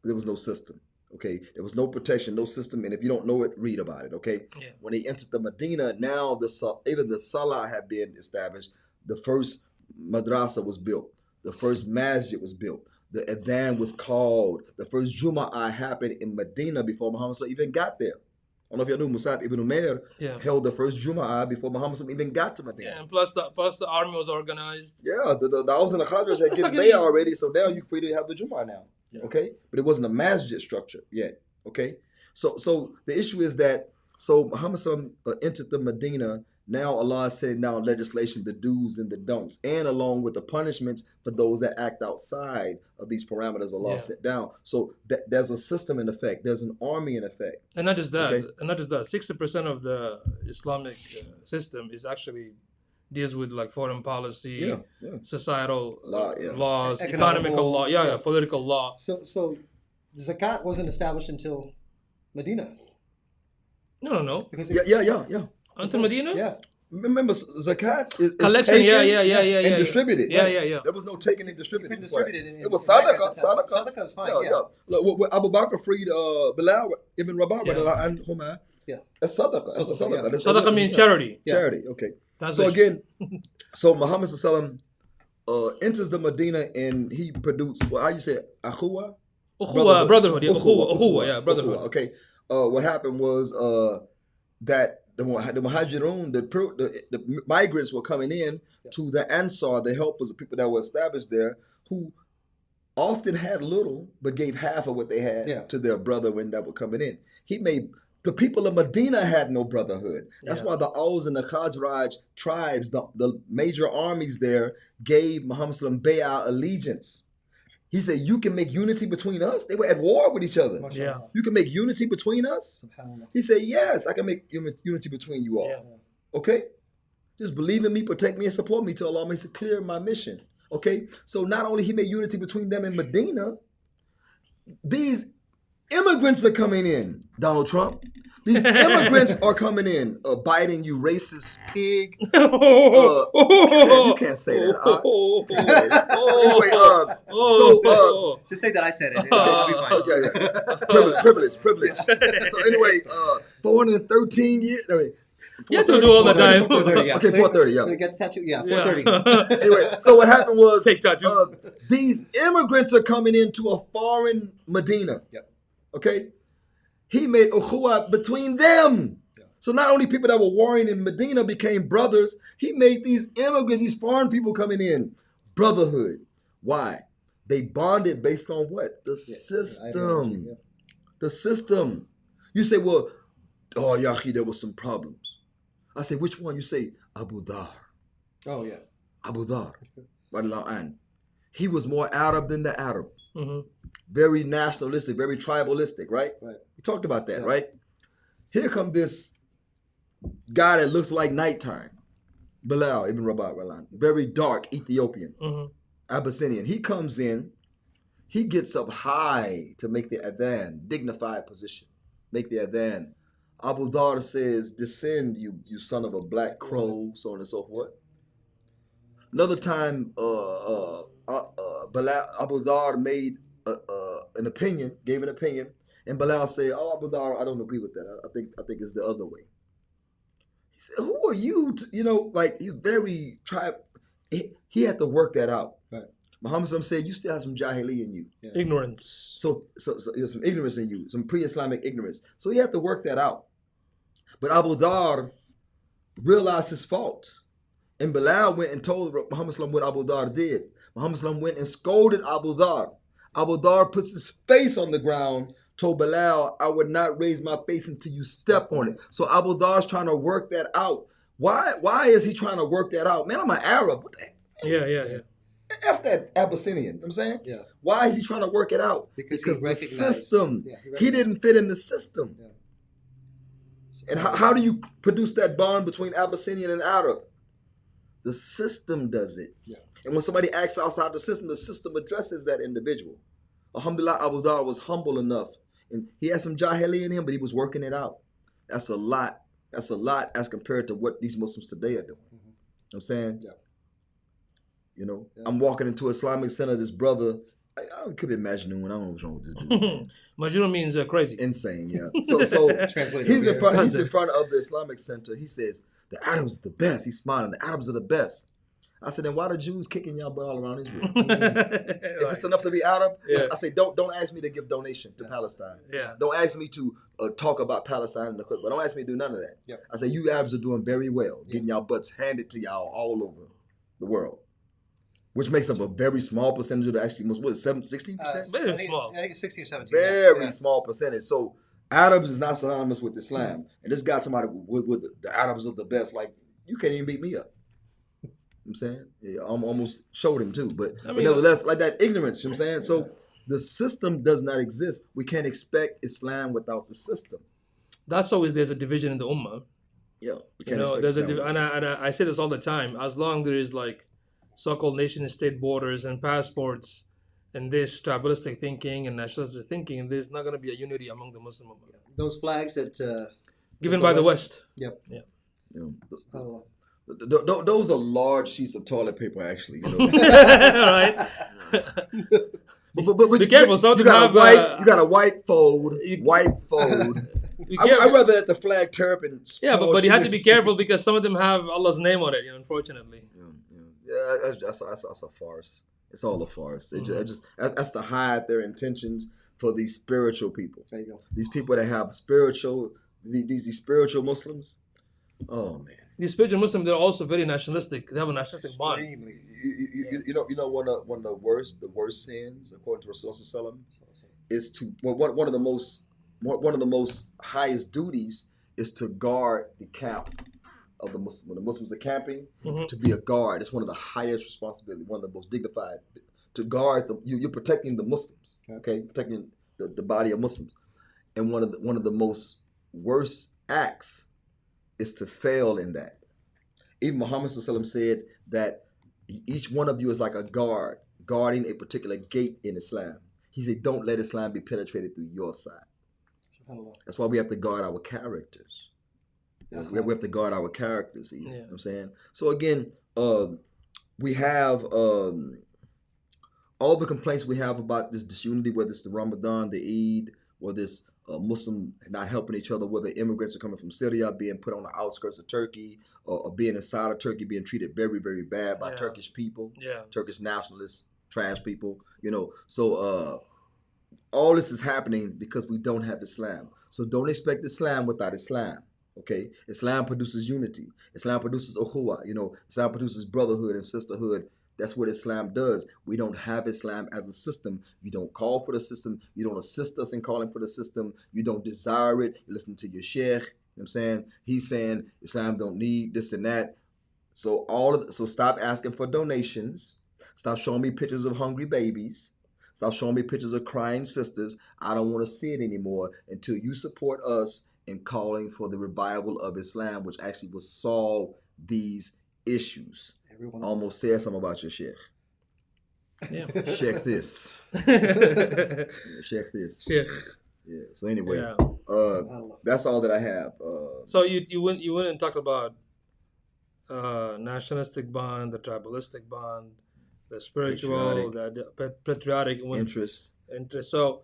There was no system. Okay, there was no protection, no system, and if you don't know it, read about it. Okay, Yeah. When they entered the Medina, now even the Salah had been established. The first madrasa was built. The first masjid was built. The adhan was called. The first Jum'ah happened in Medina before Muhammad even got there. I don't know if y'all knew Musab ibn Umair held the first Jum'ah before Muhammad even got to Medina. Yeah, and plus the army was organized. Yeah, the Aus and the Khadras had given bay'ah already, so now you're free to have the Jum'ah now. Yeah. Okay, but it wasn't a masjid structure yet. Okay, so the issue is that Muhammad entered the Medina. Now Allah is setting down legislation, the do's and the don'ts, and along with the punishments for those that act outside of these parameters Allah set down. So there's a system in effect. There's an army in effect. And not just that. Okay? And not just that. 60% of the Islamic system is actually deals with like foreign policy, societal laws, economical law, political law. So zakat wasn't established until Medina. No. Because until Medina? Yeah. Remember, zakat is collection, taken and distributed. Yeah. There was no taking and distributing. You couldn't distribute it. It was sadaqah. Sadaqah is fine. Look, Abu Bakr freed Bilal ibn Rabah. That's sadaqah. That's sadaqah. Sadaqah means charity. Charity. Okay. So again, Muhammad enters the Medina and he produced. How you say it? Akhuwa? Brotherhood. Ukhuwa, brotherhood. Okay. What happened was that the Muhajirun, the migrants were coming in to the Ansar, the helpers, the people that were established there, who often had little but gave half of what they had to their brother when that were coming in. The people of Medina had no brotherhood. That's why the Aus and the Khazraj tribes, the major armies there, gave Muhammad bay'ah allegiance. He said, you can make unity between us. They were at war with each other. Yeah. You can make unity between us? He said, yes, I can make unity between you all. Yeah. Okay? Just believe in me, protect me, and support me till Allah makes it clear my mission. Okay? So not only he made unity between them in Medina, these immigrants are coming in, Donald Trump. These immigrants are coming in, Biden, you racist pig. You can't say that. You can't say that. So anyway, just say that I said it. It'll be fine. Okay. Privilege. So anyway, 413 years. I mean, you have to do all the time. 430, Okay, 430, So get the tattoo? Yeah, 430. Anyway, so what happened was tattoo. These immigrants are coming into a foreign Medina. Yep. Okay? He made ukhuwa between them. Yeah. So not only people that were warring in Medina became brothers, he made these immigrants, these foreign people coming in, brotherhood. Why? They bonded based on what? The system. Yeah. The system. You say, well, Yahi, there was some problems. I say, which one? You say, Abu Dhar. Oh, yeah. Abu Dhar. He was more Arab than the Arab. Mm-hmm. Very nationalistic, very tribalistic, right? We talked about that, right? Here come this guy that looks like nighttime. Bilal ibn Rabah, very dark Ethiopian, Abyssinian. He comes in, he gets up high to make the adhan, dignified position, make the adhan. Abu Dhar says, descend, you son of a black crow, so on and so forth. Another time, Abu Dhar made an opinion, gave an opinion, and Bilal said, Abu Dhar, I don't agree with that. I think it's the other way. He said, who are you? He's very he had to work that out. Right. Muhammad said, you still have some jahili in you. Yeah. Ignorance. So there's some ignorance in you, some pre-Islamic ignorance. So he had to work that out. But Abu Dhar realized his fault. And Bilal went and told Muhammad what Abu Dhar did. Muhammad went and scolded Abu Dhar. Abu Dhar puts his face on the ground, told Bilal, I would not raise my face until you step on it. So Abu Dhar's trying to work that out. Why is he trying to work that out? Man, I'm an Arab. What the heck? Yeah. F that Abyssinian, you know what I'm saying? Yeah. Why is he trying to work it out? Because the system, he didn't fit in the system. Yeah. And how do you produce that bond between Abyssinian and Arab? The system does it. Yeah. And when somebody acts outside the system addresses that individual. Alhamdulillah, Abu Dhar was humble enough And he had some jahili in him, but he was working it out. That's a lot. That's a lot as compared to what these Muslims today are doing. You know what I'm saying? Yeah. You know, I'm walking into Islamic Center, this brother, I could be Majnun, I don't know what's wrong with this dude. Majnun means crazy. Insane, yeah. So he's in front of the Islamic Center. He says, the Arabs are the best. He's smiling, the Arabs are the best. I said, then why the Jews kicking y'all butt all around Israel? If it's enough to be Arab, I say, don't ask me to give donation to Palestine. Yeah. Don't ask me to talk about Palestine in the Quran. Don't ask me to do none of that. Yep. I say, you Arabs are doing very well, getting y'all butts handed to y'all all over the world. Which makes up a very small percentage of the actually, what is it, 16%? Very small. I think it's 16 or 17. Very small percentage. So Arabs is not synonymous with Islam. And this guy talking about with the Arabs are the best, like, you can't even beat me up. You know what I'm saying? Yeah, I almost showed him too. But nevertheless, like that ignorance, you know what I'm saying? So the system does not exist. We can't expect Islam without the system. That's why there's a division in the Ummah. Yeah. You know, there's I say this all the time. As long there is like so-called nation-state borders and passports and this tribalistic thinking and nationalistic thinking, there's not going to be a unity among the Muslim Ummah. Those flags that given by the West. Yep. Yeah. You know, those are large sheets of toilet paper, actually. You know? Right. But be careful. Some of them have you got a white fold. I'd rather let the flag tear up and but you have to be careful because some of them have Allah's name on it. You know, unfortunately. Yeah, that's a farce. It's all a farce. That's to hide their intentions for these spiritual people. There you go. These people that have these spiritual Muslims. Oh man. These spiritual Muslims, they're also very nationalistic. They have a nationalistic bond. You know one of the worst sins according to Rasulullah is to one of the most highest duties is to guard the camp of the Muslims. When the Muslims are camping, to be a guard. It's one of the highest responsibilities, one of the most dignified. To guard you're protecting the Muslims, okay? Protecting the body of Muslims. And one of the most worst acts is to fail in that. Even Muhammad said that each one of you is like a guard, guarding a particular gate in Islam. He said, don't let Islam be penetrated through your side. That's why we have to guard our characters. We have to guard our characters. You know what I'm saying? So again, we have all the complaints we have about this disunity, whether it's the Ramadan, the Eid, whether it's Muslim not helping each other, whether immigrants are coming from Syria, being put on the outskirts of Turkey, or being inside of Turkey, being treated very, very bad by Turkish people, Turkish nationalists, trash people, you know. So all this is happening because we don't have Islam. So don't expect Islam without Islam. Okay, Islam produces unity. Islam produces ukhuwah. You know, Islam produces brotherhood and sisterhood. That's what Islam does. We don't have Islam as a system. You don't call for the system. You don't assist us in calling for the system. You don't desire it. You listen to your sheikh. You know what I'm saying? He's saying Islam don't need this and that. So so stop asking for donations. Stop showing me pictures of hungry babies. Stop showing me pictures of crying sisters. I don't want to see it anymore until you support us in calling for the revival of Islam, which actually will solve these issues. Everyone almost said something about your sheikh. Yeah. Sheikh this. Sheikh this. Sheikh. Yeah. So anyway, that's all that I have. So you went and talked about nationalistic bond, the tribalistic bond, the spiritual, the patriotic interest. So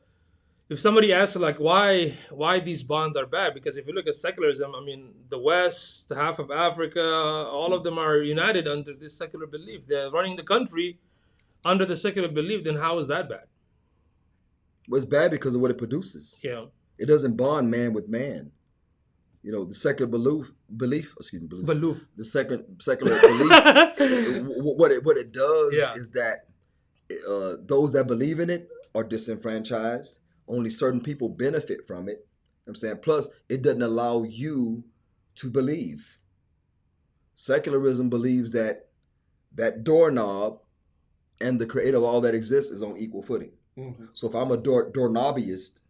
if somebody asks you, like, why these bonds are bad, because if you look at secularism, I mean, the West, half of Africa, all of them are united under this secular belief. They're running the country under the secular belief. Then how is that bad? Well, it's bad because of what it produces. Yeah. It doesn't bond man with man. You know, the secular belief. The secular belief. What it does is that those that believe in it are disenfranchised. Only certain people benefit from it. You know what I'm saying? Plus, it doesn't allow you to believe. Secularism believes that doorknob and the creator of all that exists is on equal footing. Mm-hmm. So if I'm a doorknobbyist,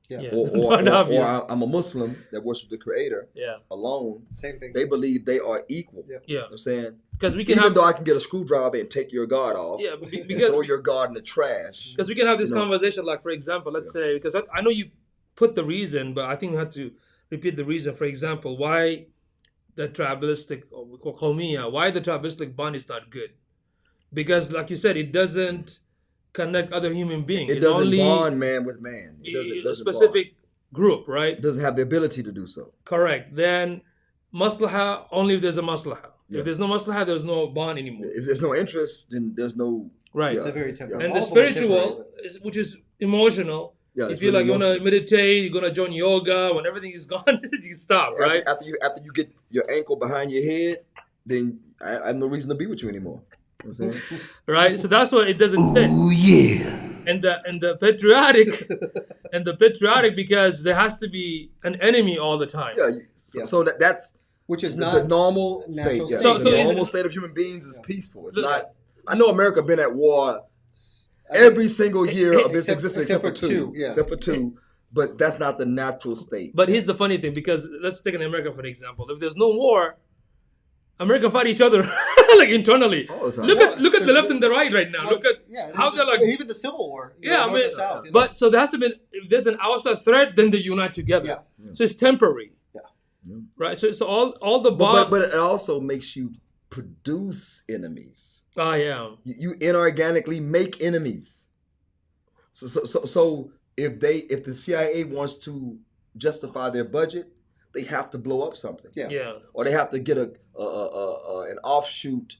Yeah. Or I'm a Muslim that worships the Creator alone. Same thing. They believe they are equal. Yeah. You know what I'm saying? Because we can Even though I can get a screwdriver and take your God off, and because, throw your God in the trash. Because we can have this conversation, like, for example, let's say, because I know you put the reason, but I think we have to repeat the reason. For example, why the tribalistic, or we call qawmiya, why the tribalistic bond is not good. Because, like you said, it doesn't connect other human beings. It doesn't bond man with man. It doesn't a specific bond. Group, right? It doesn't have the ability to do so. Correct. Then maslaha, only if there's a maslaha. If there's no maslaha, there's no bond anymore. If there's no interest, then there's no... Right. It's a very temporary. And the spiritual, which is emotional, if you like, you want to meditate, you're going to join yoga, when everything is gone, you stop, right? After you get your ankle behind your head, then I have no reason to be with you anymore. You know what I'm saying? Right? So that's why it doesn't fit. Oh yeah. And the patriotic, because there has to be an enemy all the time. So that's which is not the normal state. Yeah. So the normal state of human beings is peaceful. It's not. I know America been at war every single year of its existence except for two. Except for two. But that's not the natural state. But here's the funny thing, because let's take an America for example. If there's no war, America fight each other like internally. All the time. Look at the left and the right now. Look at how they're like, even the Civil War. I mean, but so there has to be, if there's an outside threat, then they unite together. So it's temporary. Right. So all the but it also makes you produce enemies. Oh yeah. You inorganically make enemies. So if the CIA wants to justify their budget, they have to blow up something. Or they have to get an offshoot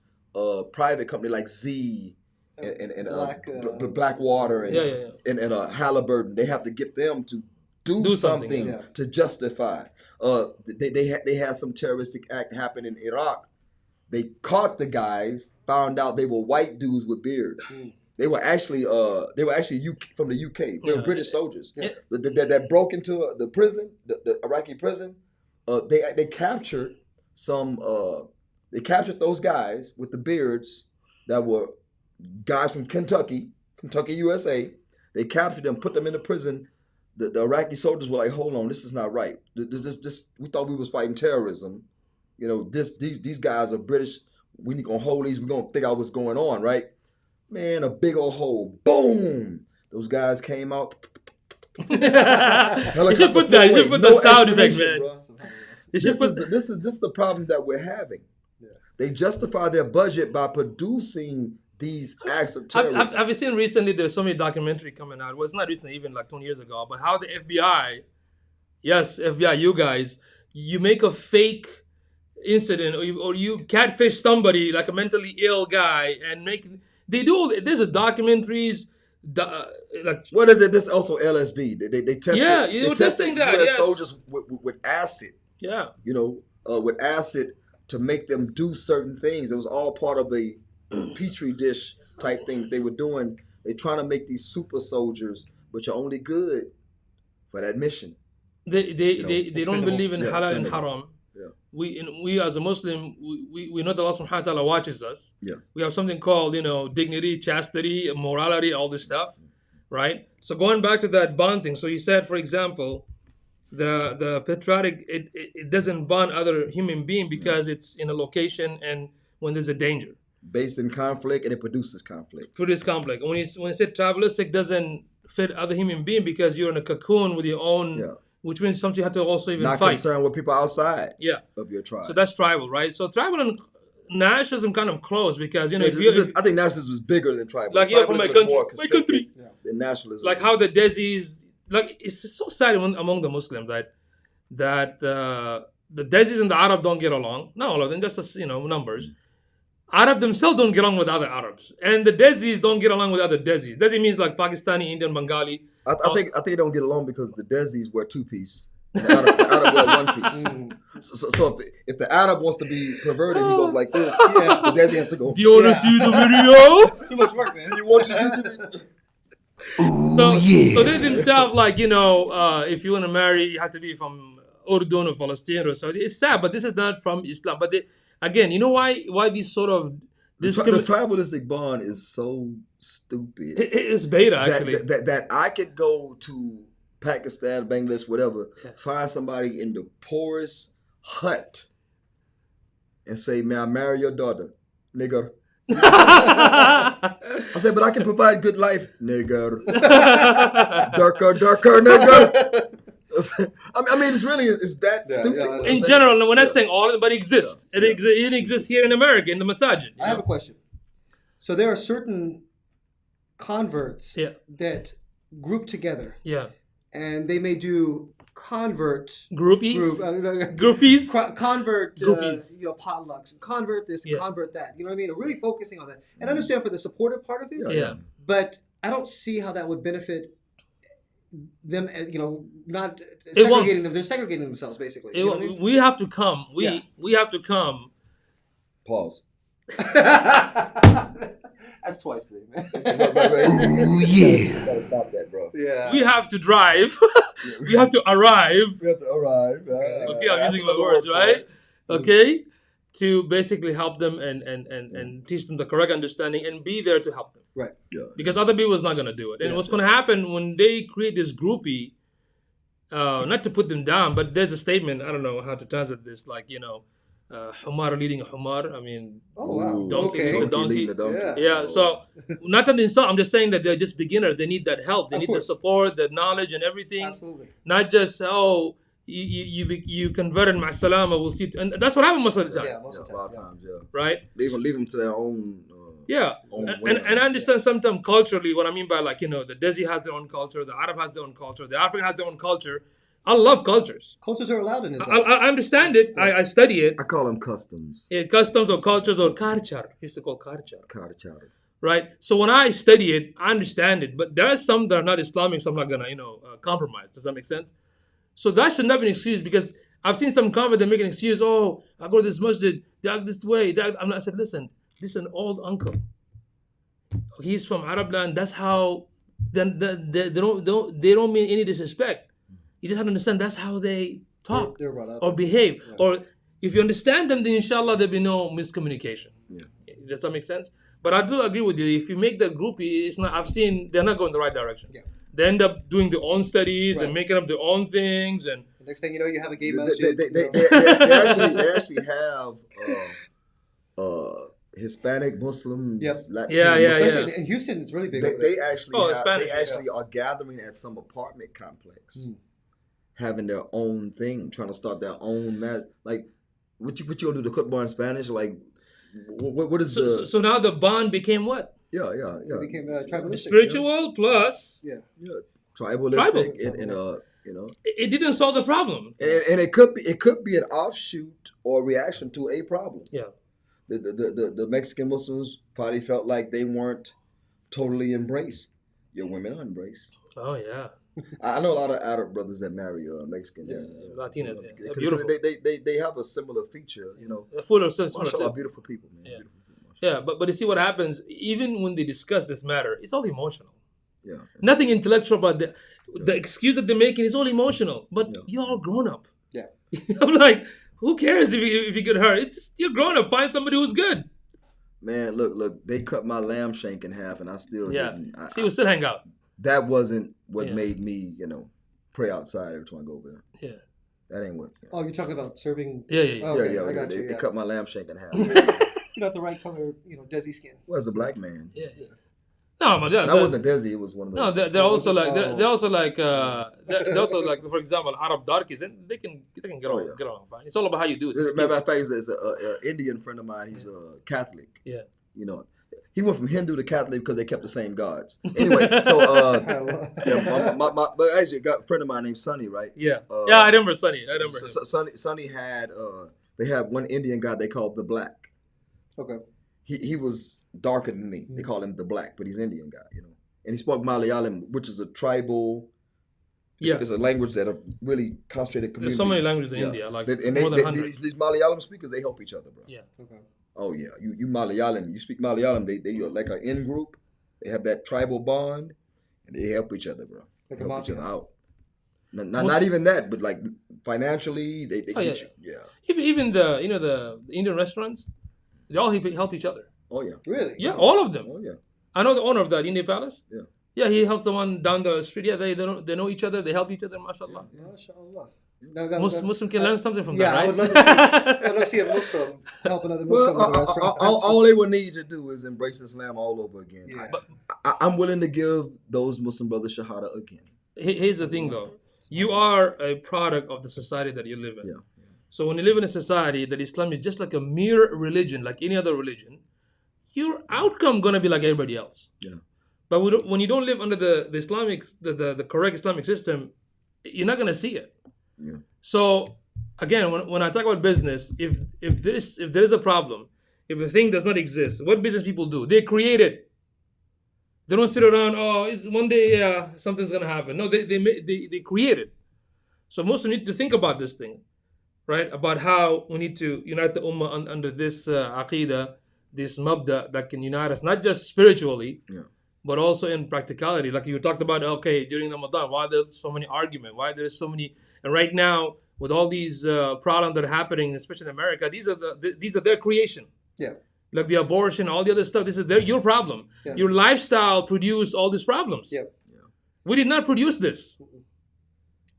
private company like Z and Blackwater and Halliburton. They have to get them to do something to justify. They had some terroristic act happen in Iraq. They caught the guys, found out they were white dudes with beards. They were actually from the UK. They were British soldiers that broke into the prison, the Iraqi prison. They captured those guys with the beards that were guys from Kentucky, USA. They captured them, put them in the prison. The Iraqi soldiers were like, "Hold on, this is not right. This we thought we was fighting terrorism. You know, these guys are British. We need to hold these. We're gonna figure out what's going on, right?" Man, a big old hole. Boom! Those guys came out. You should put the sound effect, man. This is the problem that we're having. They justify their budget by producing these acts of terrorism. Have you seen recently? There's so many documentary coming out. Well, it's not recently, even like 20 years ago. But how the FBI, FBI, you guys, you make a fake incident, or you catfish somebody like a mentally ill guy, and they do. There's a documentaries. This also LSD. They tested. They were testing that. US soldiers with acid. Yeah. With acid to make them do certain things. It was all part of a petri dish type thing that they were doing. They're trying to make these super soldiers, but you're only good for that mission. They don't believe in halal and haram. We as a Muslim, we know that Allah subhanahu wa ta'ala watches us. We have something called, dignity, chastity, morality, all this stuff, right? So going back to that bond thing, so you said, for example, the patriotic, it doesn't bond other human being because it's in a location and when there's a danger. Based in conflict, and it produces conflict. When you say tribalistic, doesn't fit other human being because you're in a cocoon with your own, which means something you have to also even fight. Not concerned with people outside of your tribe. So that's tribal, right? So tribal and nationalism kind of close because, I think nationalism is bigger than tribal. Like, from my country. The nationalism. Like how the Desis, like, it's so sad among the Muslims that the Desis and the Arab don't get along. Not all of them, just as, numbers. Arab themselves don't get along with other Arabs, and the Desis don't get along with other Desis. Desi means like Pakistani, Indian, Bengali. I think they don't get along because the Desis wear two-piece, the Arab wear one-piece. So if the Arab wants to be perverted, he goes like this. The Desi has to go. Do you want to see the video? Too much work, man. You want to see the video? So they themselves, if you want to marry, you have to be from Urdun or Palestine or Saudi. It's sad, but this is not from Islam. But again, you know why these sort of the tribalistic bond is so stupid. It's beta, actually. That I could go to Pakistan, Bangladesh, whatever. Yeah. Find somebody in the poorest hut and say, "May I marry your daughter, nigger?" I said, "But I can provide good life, nigger." darker, nigger. I mean, it's that stupid. yeah, In general, when I'm saying all of them, but it exists. It exists here in America, in the masajid. I have a question. So there are certain converts that group together, and they may do convert groupies, convert groupies, potlucks, convert this, convert that. You know what I mean? Really focusing on that, and I understand for the supportive part of it. But I don't see how that would benefit them. Not segregating them. They're segregating themselves basically. You know what I mean? We have to come. We have to come. Pause. That's twice today, man. Ooh, yeah. You gotta stop that, bro. Yeah. We have to drive. We have to arrive. We have to arrive. Okay, I'm using my words, right? Okay, to basically help them and teach them the correct understanding and be there to help them. Right. Yeah. Because other people is not going to do it. And what's going to happen when they create this groupie, not to put them down, but there's a statement, I don't know how to translate this, like, Humar leading a Humar. I mean, Oh wow. donkey Okay. leads a donkey. leading the donkey. Yeah, so not to insult, I'm just saying that they're just beginners. They need that help. They Of need the course. support, the knowledge and everything. Absolutely. Not just, you converted my salama, we'll see. And that's what happens most of the time, Yeah, most of the A lot time. of times, yeah. right? Leave them to their own. Yeah, own and way. I understand sometimes culturally what I mean by, like, the Desi has their own culture, the Arab has their own culture, the African has their own culture. I love cultures. Cultures are allowed in Islam. I understand it. I study it. I call them customs. Customs or cultures or culture. Used to call culture. Culture. Right? So when I study it, I understand it. But there are some that are not Islamic, so I'm not going to, compromise. Does that make sense? So that should not be an excuse, because I've seen some convert that make an excuse. Oh, I go to this masjid, they act this way. I said, listen, this is an old uncle. He's from Arab land. That's how. Then they don't mean any disrespect. You just have to understand that's how they talk They're brought up. or behave. Yeah. Or if you understand them, then inshallah there'll be no miscommunication. Yeah. Does that make sense? But I do agree with you. If you make the groupie, it's not. I've seen they're not going the right direction. Yeah. They end up doing their own studies Right. and making up their own things. And The next thing you know, you have a gay They masjid. they actually have Hispanic Muslims, Yep. Latino Yeah, yeah, Muslims. Especially in Houston, it's really big. over there. They actually Hispanic, are gathering at some apartment complex, having their own thing, trying to start their own like what you gonna do, the cook bar in Spanish? Like what is so now the bond became what? yeah It became tribalistic. Spiritual plus. Yeah. tribalistic Tribal. and It didn't solve the problem. and it could be an offshoot or reaction to a problem. Yeah. The Mexican Muslims probably felt like they weren't totally embraced. Your women are embraced. Oh yeah. I know a lot of Arab brothers that marry Mexican. Latinas. Yeah. They're 'Cause beautiful. They have a similar feature, They're full of sense. Mashallah, beautiful people, man. Yeah. Beautiful people, Yeah, but you see what happens, even when they discuss this matter, it's all emotional. yeah. Nothing intellectual about the excuse that they're making is all emotional. But you're all grown up. Yeah. I'm like, who cares if you get hurt? It's just, you're grown up. Find somebody who's good. Man, look, they cut my lamb shank in half, and I still didn't. See, we still hang out. That wasn't what Yeah. made me, pray outside every time I go over there. Yeah. That ain't what. Oh, you're talking about serving. Yeah. Okay, yeah, I got you. They cut my lamb shank in half. You got the right color, Desi skin. Was a black man. Yeah. No, but That wasn't a Desi. It was one of no, those. they're also like they're also like for example, Arab darkies, and they can get along fine. It's all about how you do it. As a matter of fact, there's an Indian friend of mine. He's a Catholic. Yeah. He went from Hindu to Catholic because they kept the same gods. Anyway, so but actually, got a friend of mine named Sonny, right? Yeah. I remember Sonny. I remember him. Sonny had they had one Indian god they called the Black. Okay. He was darker than me. They call him the Black, but he's Indian guy, And he spoke Malayalam, which is a tribal. It's a language that a really concentrated community. There's so many languages in India, like and more than 100. these Malayalam speakers, they help each other, bro. Yeah. Okay. Oh yeah, you Malayalam, you speak Malayalam. They are like an in group. They have that tribal bond, and they help each other, bro. Like a help each mafia. other out. Not even that, but like financially, they get you. Yeah. Even the Indian restaurants, they all help each other. Oh yeah. Really? Yeah, all of them. Oh yeah. I know the owner of that Indian Palace. Yeah. Yeah, he helps the one down the street. Yeah, they know each other. They help each other. MashaAllah. MashaAllah. Muslim can learn something from that, right? I would love to see a Muslim help another Muslim with a restaurant. All they would need to do is embrace Islam all over again. Yeah. I'm willing to give those Muslim brothers shahada again. Here's the thing, though. You are a product of the society that you live in. Yeah. So when you live in a society that Islam is just like a mere religion, like any other religion, your outcome gonna be like everybody else. Yeah. But when you don't live under the Islamic, the correct Islamic system, you're not gonna see it. Yeah. So again, when I talk about business, if there is a problem, if the thing does not exist, what business people do? They create it. They don't sit around. Oh, one day something's gonna happen. No, they create it. So Muslims need to think about this thing, right? About how we need to unite the ummah under this aqidah, this mabda that can unite us, not just spiritually, but also in practicality. Like you talked about, okay, during Ramadan, why there's so many arguments, why there's so many, and right now with all these problems that are happening, especially in America, these are their creation. Yeah. Like the abortion, all the other stuff. This is your problem. Yeah. Your lifestyle produced all these problems. Yeah. We did not produce this.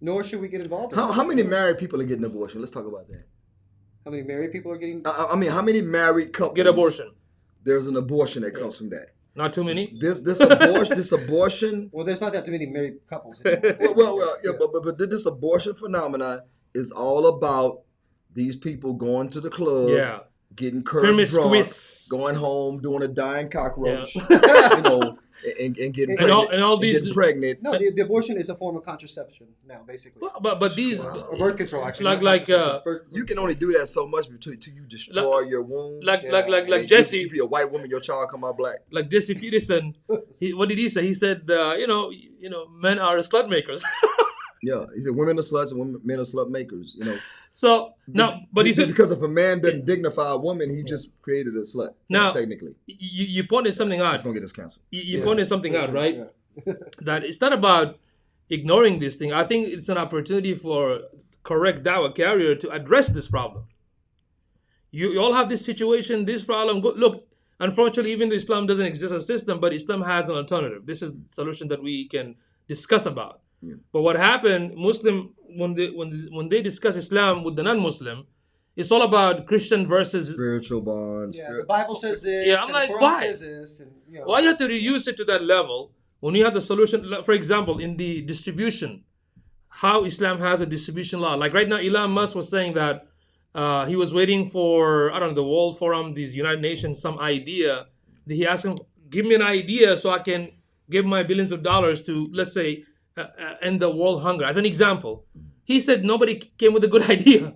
Nor should we get involved. How many married people are getting abortion? Let's talk about that. How many married people are getting? I mean, how many married couples get abortion? There's an abortion that comes from that. Not too many. This abortion. Well, there's not that too many married couples anymore. But this abortion phenomenon is all about these people going to the club, getting curved drunk, going home, doing a dying cockroach, and getting pregnant. And all these getting pregnant. No, the abortion is a form of contraception now, basically. Well, but these or birth control actually. You can only do that so much until you destroy your womb. Like Jesse, you be a white woman, your child come out black. Like Jesse Peterson, what did he say? He said, men are slut makers. Yeah, he said women are sluts and men are slut makers. So no, but he said because if a man doesn't dignify a woman, he just created a slut. Now, technically, you pointed something out. It's gonna get us canceled. You pointed something out, right? Yeah. That it's not about ignoring this thing. I think it's an opportunity for correct dawah carrier to address this problem. You all have this situation, this problem. Look, unfortunately, even though Islam doesn't exist as a system, but Islam has an alternative. This is the solution that we can discuss about. Yeah. But what happened, Muslim, when they discuss Islam with the non-Muslim, it's all about Christian versus spiritual bonds. Yeah, the Bible says this. Yeah, I'm like, why? Says this, and, why you have to reduce it to that level when you have the solution? For example, in the distribution, how Islam has a distribution law. Like right now, Elon Musk was saying that he was waiting for, the World Forum, these United Nations, some idea. He asked him, give me an idea so I can give my billions of dollars to, let's say, end the world hunger. As an example, he said nobody came with a good idea.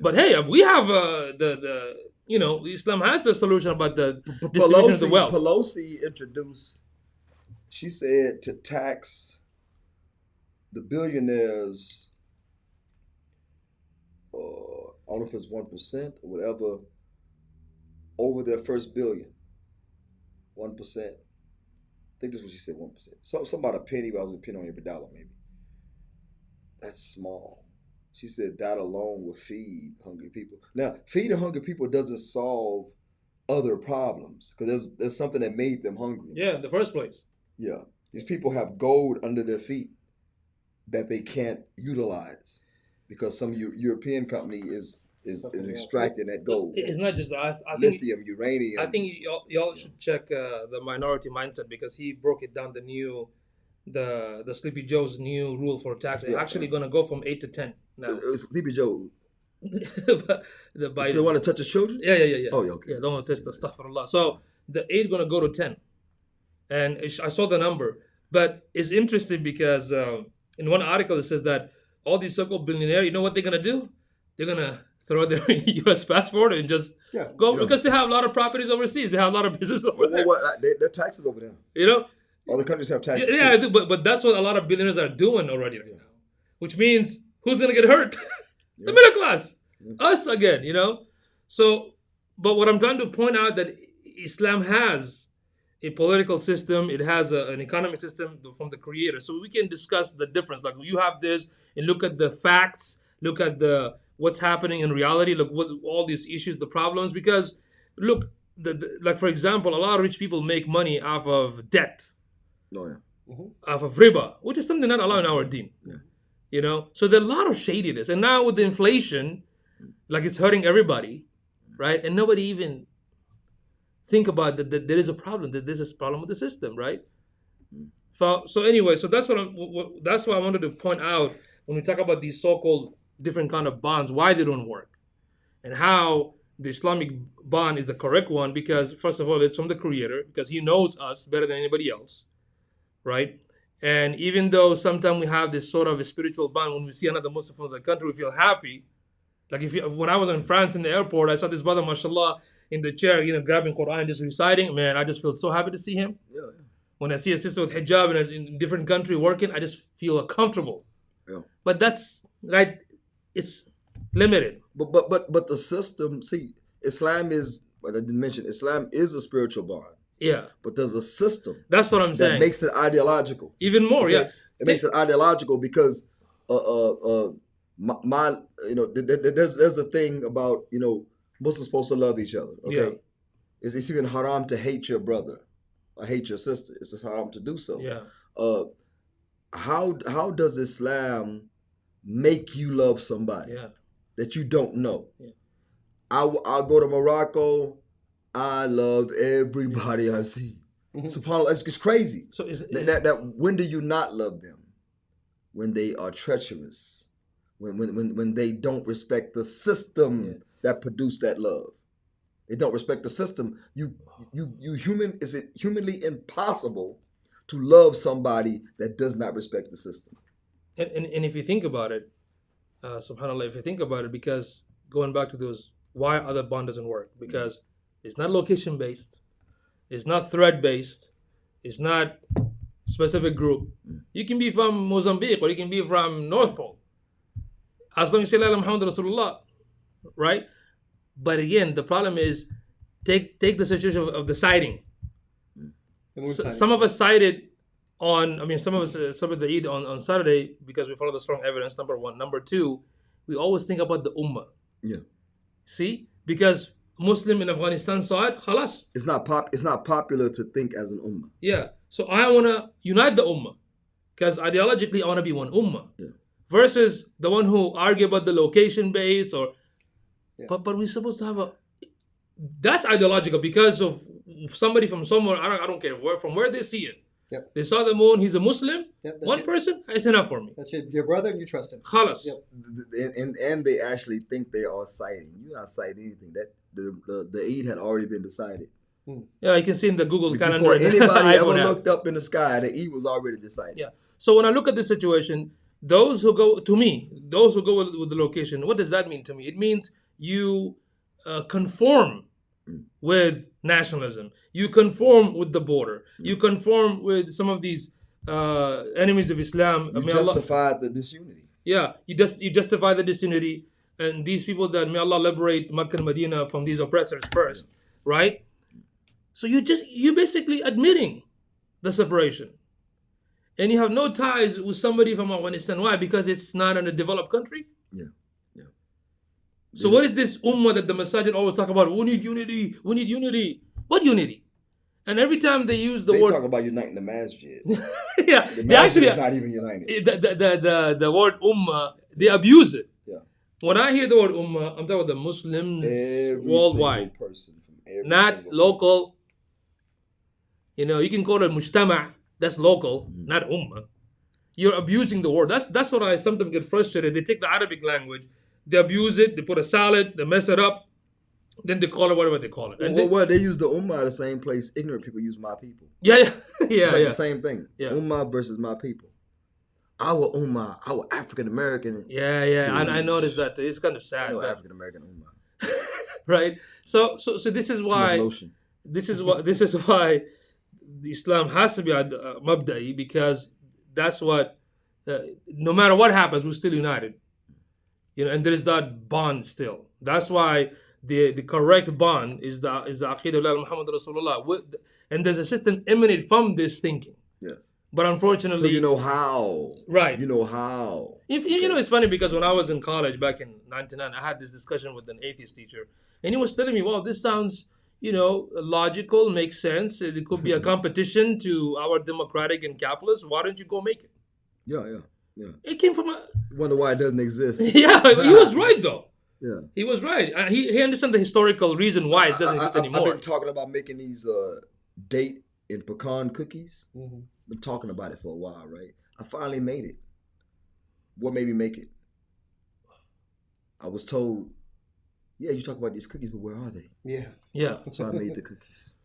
But hey, we have Islam has the solution about the distribution of the wealth. Pelosi introduced, she said to tax the billionaires, I don't know if it's 1% or whatever, over their first billion. 1%. I think this is what she said, 1%. Something about a penny, but I was a penny on every dollar, maybe. That's small. She said that alone will feed hungry people. Now, feeding hungry people doesn't solve other problems because there's something that made them hungry. Yeah, in the first place. Yeah. These people have gold under their feet that they can't utilize because some European company is extracting that gold. It's not just us. Lithium, uranium. I think y'all should check the minority mindset because he broke it down. The Sleepy Joe's new rule for tax. It's actually going to go from 8 to 10 now. Sleepy Joe. The Biden. They want to touch his children? Yeah. Oh, okay. Yeah, don't want to touch the stuff for Allah. So the 8 going to go to 10, and I saw the number. But it's interesting because in one article it says that all these so-called billionaires, you know what they're going to do? They're going to throw their U.S. passport and just go because they have a lot of properties overseas. They have a lot of business over there. They're taxes over there. Other countries have taxes. Yeah, too. But that's what a lot of billionaires are doing already right now. Which means who's gonna get hurt? The middle class, us again. So, but what I'm trying to point out that Islam has a political system. It has an economic system from the Creator. So we can discuss the difference. Like you have this, and look at the facts. Look at what's happening in reality. Look what all these issues, the problems. Because look, like for example, a lot of rich people make money off of debt. Oh, yeah. of riba, which is something not allowed in our deen. Yeah. You know, so there are a lot of shadiness, and now with the inflation, like it's hurting everybody, right? And nobody even think about that there is a problem, that there's a problem with the system, right? So anyway, so that's that's why I wanted to point out when we talk about these so-called different kind of bonds, why they don't work, and how the Islamic bond is the correct one, because first of all, it's from the Creator, because He knows us better than anybody else, right? And even though sometimes we have this sort of a spiritual bond, when we see another Muslim from the country, we feel happy. Like when I was in France in the airport, I saw this brother, mashallah, in the chair, grabbing Quran, just reciting. Man, I just feel so happy to see him. Yeah. When I see a sister with hijab in a different country working, I just feel comfortable. Yeah. But that's right. It's limited. But the system, see, Islam is, what I didn't mention, Islam is a spiritual bond. Yeah. But there's a system. That's what I'm that saying. makes it ideological. Even more, Okay? yeah. It makes it ideological because there's a thing about, Muslims supposed to love each other. Okay. Yeah. It's even haram to hate your brother or hate your sister. It's haram to do so. Yeah. How does Islam make you love somebody that you don't know? Yeah. I'll go to Morocco. I love everybody I see. SubhanAllah, it's crazy. So that when do you not love them? When they are treacherous, when they don't respect the system that produced that love. They don't respect the system. Is it humanly impossible to love somebody that does not respect the system? And if you think about it, subhanAllah, if you think about it, because going back to those, why other bond doesn't work? Because it's not location based, it's not thread based, it's not specific group. You can be from Mozambique or you can be from North Pole, as long as you say La Muhammad Rasulullah, right? But again, the problem is, take the situation of the sighting. Some of us cited some of us celebrate the Eid on Saturday because we follow the strong evidence, number one. Number two, we always think about the Ummah. Yeah. See? Because Muslim in Afghanistan saw it, khalas. It's not popular to think as an Ummah. Yeah. So I want to unite the Ummah because ideologically I want to be one Ummah. Yeah. Versus the one who argue about the location base or... Yeah. But we're supposed to have that's ideological because of somebody from somewhere, I don't care from where they see it. Yep. They saw the moon, he's a Muslim. Yep, one person, it's enough for me. That's your brother and you trust him. Khalas. Yep. And they actually think they are citing. You're not citing anything. That the Eid had already been decided. Yeah, you can see in the Google calendar. Before anybody ever looked up in the sky, the Eid was already decided. Yeah. So when I look at this situation, those who go with the location, what does that mean to me? It means you conform with nationalism. You conform with the border. You conform with some of these enemies of Islam. You justify the disunity. Yeah, you justify the disunity. And these people that may Allah liberate Makkah and Medina from these oppressors first, right? So you're basically admitting the separation. And you have no ties with somebody from Afghanistan. Why? Because it's not in a developed country. Yeah. So what is this ummah that the masajid always talk about? We need unity. We need unity. What unity? And every time they use the word... They talk about uniting the masjid. Yeah. The masjid is not even united. The word ummah, they abuse it. Yeah. When I hear the word ummah, I'm talking about the Muslims worldwide. Person from every not local. Person. You can call it mujtama'. That's local, not ummah. You're abusing the word. That's what I sometimes get frustrated. They take the Arabic language, they abuse it, they put a salad, they mess it up, then they call it whatever they call it. And they use the ummah at the same place. Ignorant people use my people. Yeah. It's like the same thing. Yeah. Ummah versus my people. Our ummah, our African American. Yeah. I noticed that too. It's kind of sad. African American ummah. Right. So this is why. This is why Islam has to be mabda'i, because that's what. No matter what happens, we're still united. And there is that bond still. That's why the correct bond is the Aqidah of Muhammad Rasulullah. And there's a system emanated from this thinking. Yes. But unfortunately... So you know how. Right. You know how. It's funny because when I was in college back in 99, I had this discussion with an atheist teacher. And he was telling me, wow, this sounds, logical, makes sense. It could be a competition to our democratic and capitalist. Why don't you go make it? Yeah. It came from a... Wonder why it doesn't exist. Yeah, he was right, though. Yeah. He was right. He understood the historical reason why it doesn't exist anymore. I've been talking about making these date and pecan cookies. Mm-hmm. Been talking about it for a while, right? I finally made it. What made me make it? I was told, yeah, you talk about these cookies, but where are they? Yeah. So I made the cookies.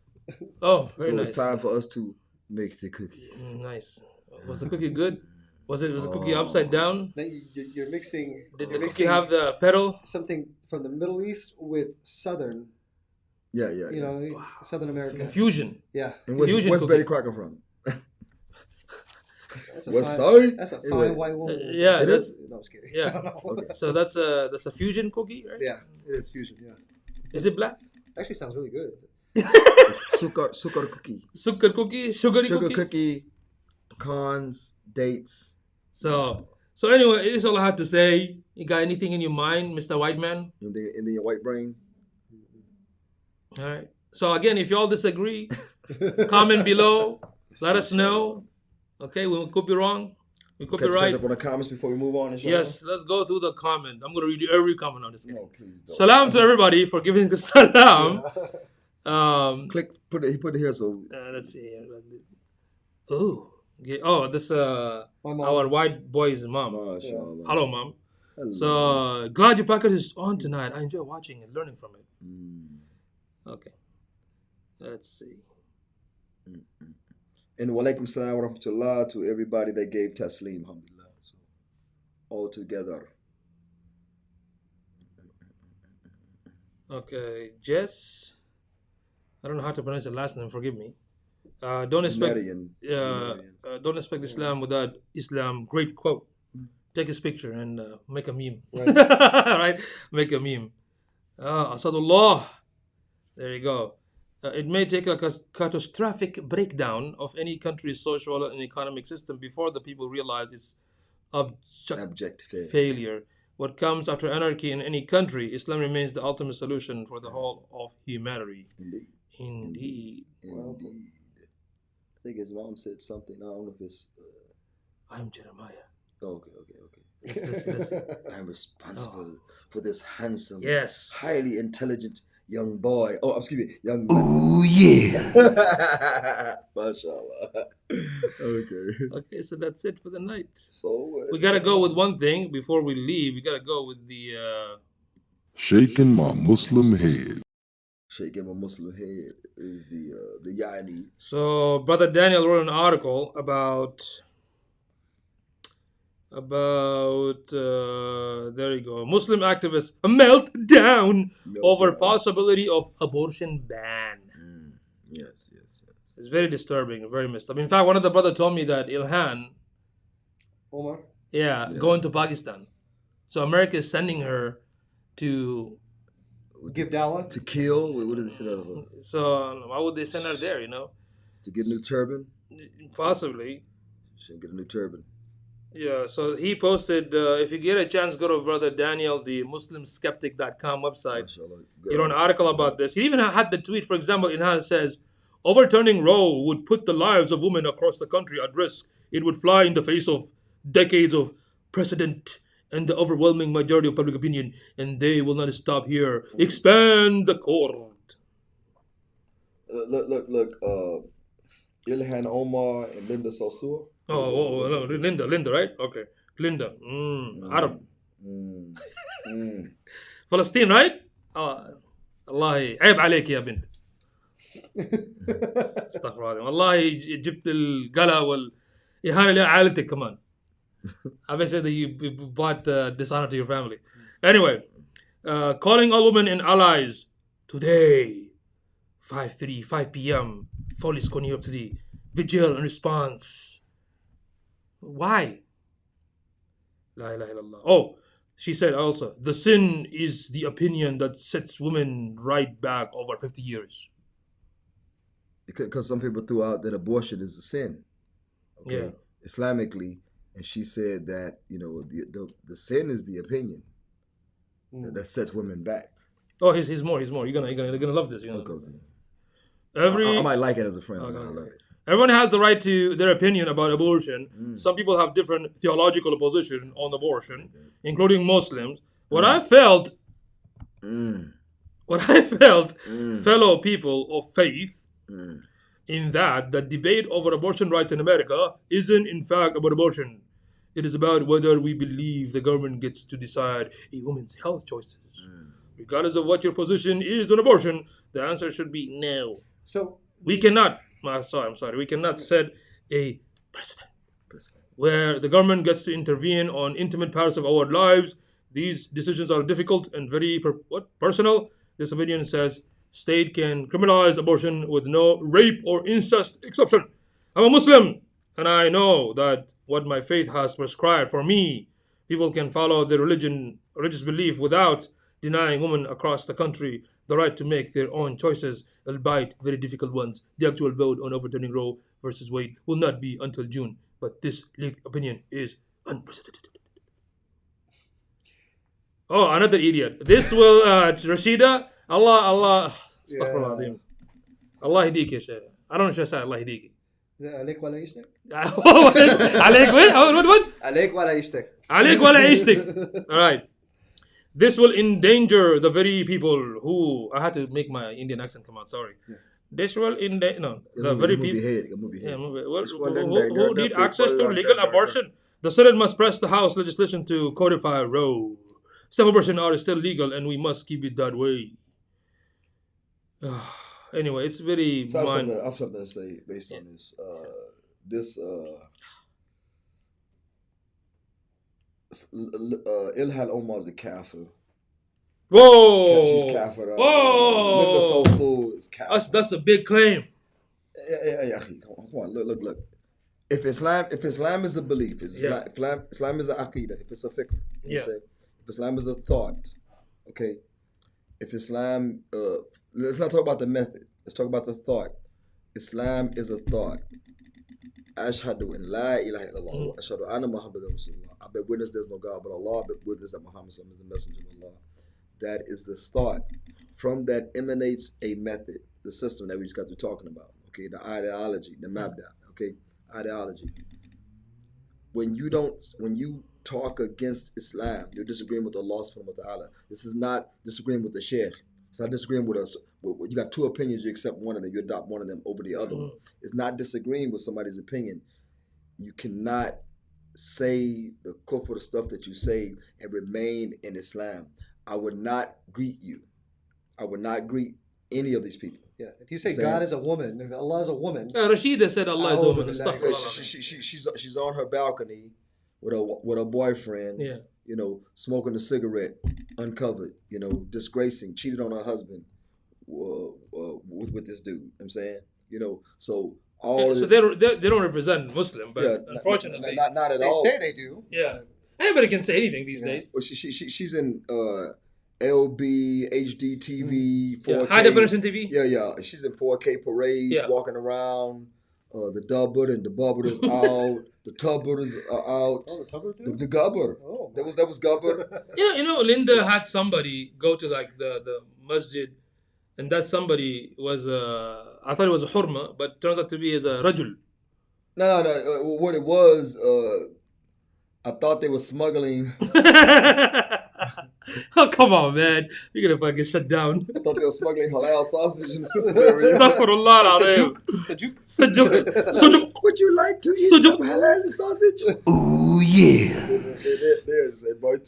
Oh, very so nice. it's time for us to make the cookies. Nice. Was the cookie good? Was the cookie upside down? You're mixing. Did the cookie have the petal? Something from the Middle East with Southern. Yeah. Southern America. Fusion. Yeah. And where's Betty Crocker from? West Side? Side? That's a fine white woman. Yeah, it is. No, I was kidding. Yeah. Okay. So that's a fusion cookie, right? Yeah, it is fusion. Yeah. Is it black? Actually, sounds really good. It's sukar cookie. Sugar cookie, sugary Sugar cookie. cookie, pecans, dates. So anyway, this is all I have to say. You got anything in your mind, Mr. White Man? And then your white brain. All right. So again, if you all disagree, comment below. Let us know. Okay, we could be wrong. We could be right. Catch up on the comments before we move on. Inshallah? Yes, let's go through the comment. I'm going to read every comment on this guy. No, please don't. Salam to everybody for giving the salam. Put it here so. Let's see. This our white boy's mom. Mashallah. Hello, mom. Hello. So glad your podcast is on tonight. I enjoy watching and learning from it. Okay. Let's see. And walaikum salam wa rahmatullah to everybody that gave taslim, alhamdulillah. So, all together. Okay, Jess. I don't know how to pronounce your last name. Forgive me. Don't expect Islam without Islam. Great quote. Take his picture and make a meme. Right. Right? Make a meme. Asadullah. There you go. It may take a catastrophic breakdown of any country's social and economic system before the people realize its Abject failure. What comes after anarchy in any country, Islam remains the ultimate solution for the whole of humanity. Indeed. I think his mom said something. I don't know if it's. I'm Jeremiah. Okay. Listen. I'm responsible for this handsome, Yes. highly intelligent young boy. Oh, excuse me, young man. Ooh, yeah. Mashallah. Okay. So that's it for the night. So We gotta go with one thing before we leave. We gotta go with the Shaking my Muslim head. shaking my Muslim head is the yani. So Brother Daniel wrote an article about there you go, Muslim activists meltdown over possibility of abortion ban. Yes. It's very disturbing, very messed up. In fact, one of the brother told me that Ilhan, Omar? going to Pakistan. So America is sending her to Give dawah? To kill. What did they say? So why would they send her there? To get a new turban. Possibly. Should get a new turban. Yeah, so he posted, if you get a chance, go to Brother Daniel, the MuslimSkeptic.com website. Mashallah. He wrote an article about this. He even had the tweet, for example, in how it says, overturning Roe would put the lives of women across the country at risk. It would fly in the face of decades of precedent and the overwhelming majority of public opinion, and they will not stop here. Expand the court. Look. Ilhan Omar and Linda Sarsour. No, Linda, right? Okay. Linda. Arab. فلسطين, right? الله عيب عليك يا بنت. استغفر الله. والله جبت القلق والإهانة لعائلتك كمان. I bet that you brought dishonor to your family. Anyway, calling all women and allies today, 5 p.m. Police New York City. Vigil and response. Why? La ilaha illallah. Oh, she said also, the sin is the opinion that sets women right back over 50 years. Because some people threw out that abortion is a sin. Okay. Yeah. Islamically. And she said that, the sin is the opinion that sets women back. Oh, he's more. You're gonna love this. I might like it as a friend. I love it. Everyone has the right to their opinion about abortion. Some people have different theological position on abortion, including Muslims. What I felt, fellow people of faith, in that the debate over abortion rights in America isn't in fact about abortion. It is about whether we believe the government gets to decide a woman's health choices. Regardless of what your position is on abortion, the answer should be no. So we cannot. I'm sorry. We cannot set a precedent where the government gets to intervene on intimate parts of our lives. These decisions are difficult and very personal. This opinion says state can criminalize abortion with no rape or incest exception. I'm a Muslim, and I know that what my faith has prescribed for me, people can follow their religious belief without denying women across the country the right to make their own choices, albeit very difficult ones. The actual vote on overturning Roe versus Wade will not be until June, but this leaked opinion is unprecedented. Oh, another idiot. This will, Rashida, Allah, astaghfirullah. Allah يهديك يا شيخ. I don't know what I say, Allah يهديك. عليك ولا يشتك. عليك وين? What? عليك ولا يشتك. عليك ولا يشتك. All right. This will endanger the very people who... I had to make my Indian accent come out, sorry. Yeah. This will endanger... the very people... who need access to legal abortion. The Senate must press the House legislation to codify Roe. Some abortion are still legal and we must keep it that way. Anyway, it's very... So I have something to say based on this. Ilhan Omar is a kafir. Whoa! She's kafir. Whoa! Linda Sosu is kafir. That's a big claim. Yeah. Come on, look. If Islam is a belief, Islam is an aqidah. If it's a fikr, you know what I'm saying? If Islam is a thought, okay. If Islam, let's not talk about the method. Let's talk about the thought. Islam is a thought. Ashhadu an la ilaha illallah. Ashhadu anna Muhammadan Rasulullah. I bear witness there's no God but Allah. I bear witness that Muhammad is the messenger of Allah. That is the thought. From that emanates a method, the system that we just got through talking about. Okay, the ideology, the mabda. Okay, ideology. When you talk against Islam, you're disagreeing with Allah subhanahu wa ta'ala. This is not disagreeing with the sheikh. It's not disagreeing with us. You got two opinions, you accept one of them, you adopt one of them over the other one. It's not disagreeing with somebody's opinion. You cannot say the kufr, the stuff that you say, and remain in Islam. I would not greet you. I would not greet any of these people. Yeah, if you say God is a woman, if Allah is a woman. Rashida said Allah is a woman. She's on her balcony with her boyfriend. Yeah. You know, smoking a cigarette, uncovered, you know, disgracing, cheated on her husband with this dude. You know what I'm saying, you know, so all. So they don't represent Muslim, but unfortunately, not at all. They say they do. Yeah, anybody can say anything these days. Well, she's in LB, HD TV, 4K, high definition TV. Yeah. She's in 4K parades, walking around. The dubbard and the bubber is out. The tubbers are out. Oh, the tubber too? The gubber. Oh, that was gubber. You know, Linda had somebody go to like the masjid, and that somebody was I thought it was a hurma, but turns out to be as a rajul. No. What it was, I thought they were smuggling. Oh, come on, man. You're going to fucking shut down. I thought they were smuggling halal sausage in the system area. Astaghfirullah. Sujuk. Would you like to eat some halal sausage? Ooh, yeah. They boy,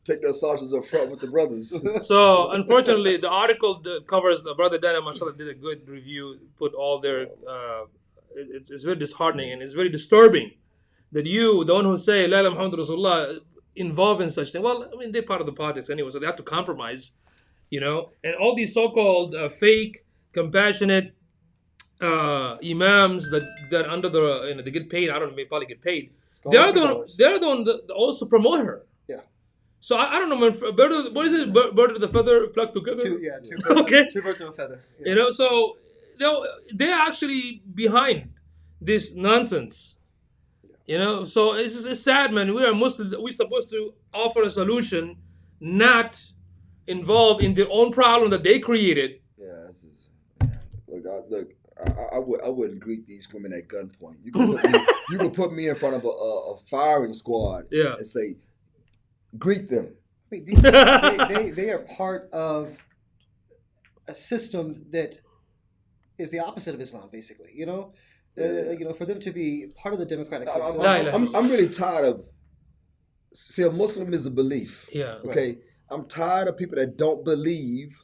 take their sausages up front with the brothers. So, unfortunately, the article that covers the brother Dana, mashallah, did a good review, put all their... it's very disheartening and it's very disturbing that you, the one who say, La ilaha Muhammad Rasulullah, involved in such thing. Well, I mean, they're part of the politics anyway, so they have to compromise, you know. And all these so-called fake, compassionate imams that under the, you know, they get paid. I don't know, they probably get paid. They're the one that also promote her. Yeah. So I don't know, man. What is it? Bird of the feather flock together. Two birds. Two birds of a feather. Yeah. You know, so they're actually behind this nonsense. You know, so it's sad, man. We are Muslims. We're supposed to offer a solution, not involved in their own problem that they created. Yeah, this is, look. I wouldn't greet these women at gunpoint. You could put me in front of a firing squad and say, greet them. I mean, they are part of a system that is the opposite of Islam, basically. For them to be part of the democratic system. I'm really tired of. See, a Muslim is a belief. Yeah. Okay. Right. I'm tired of people that don't believe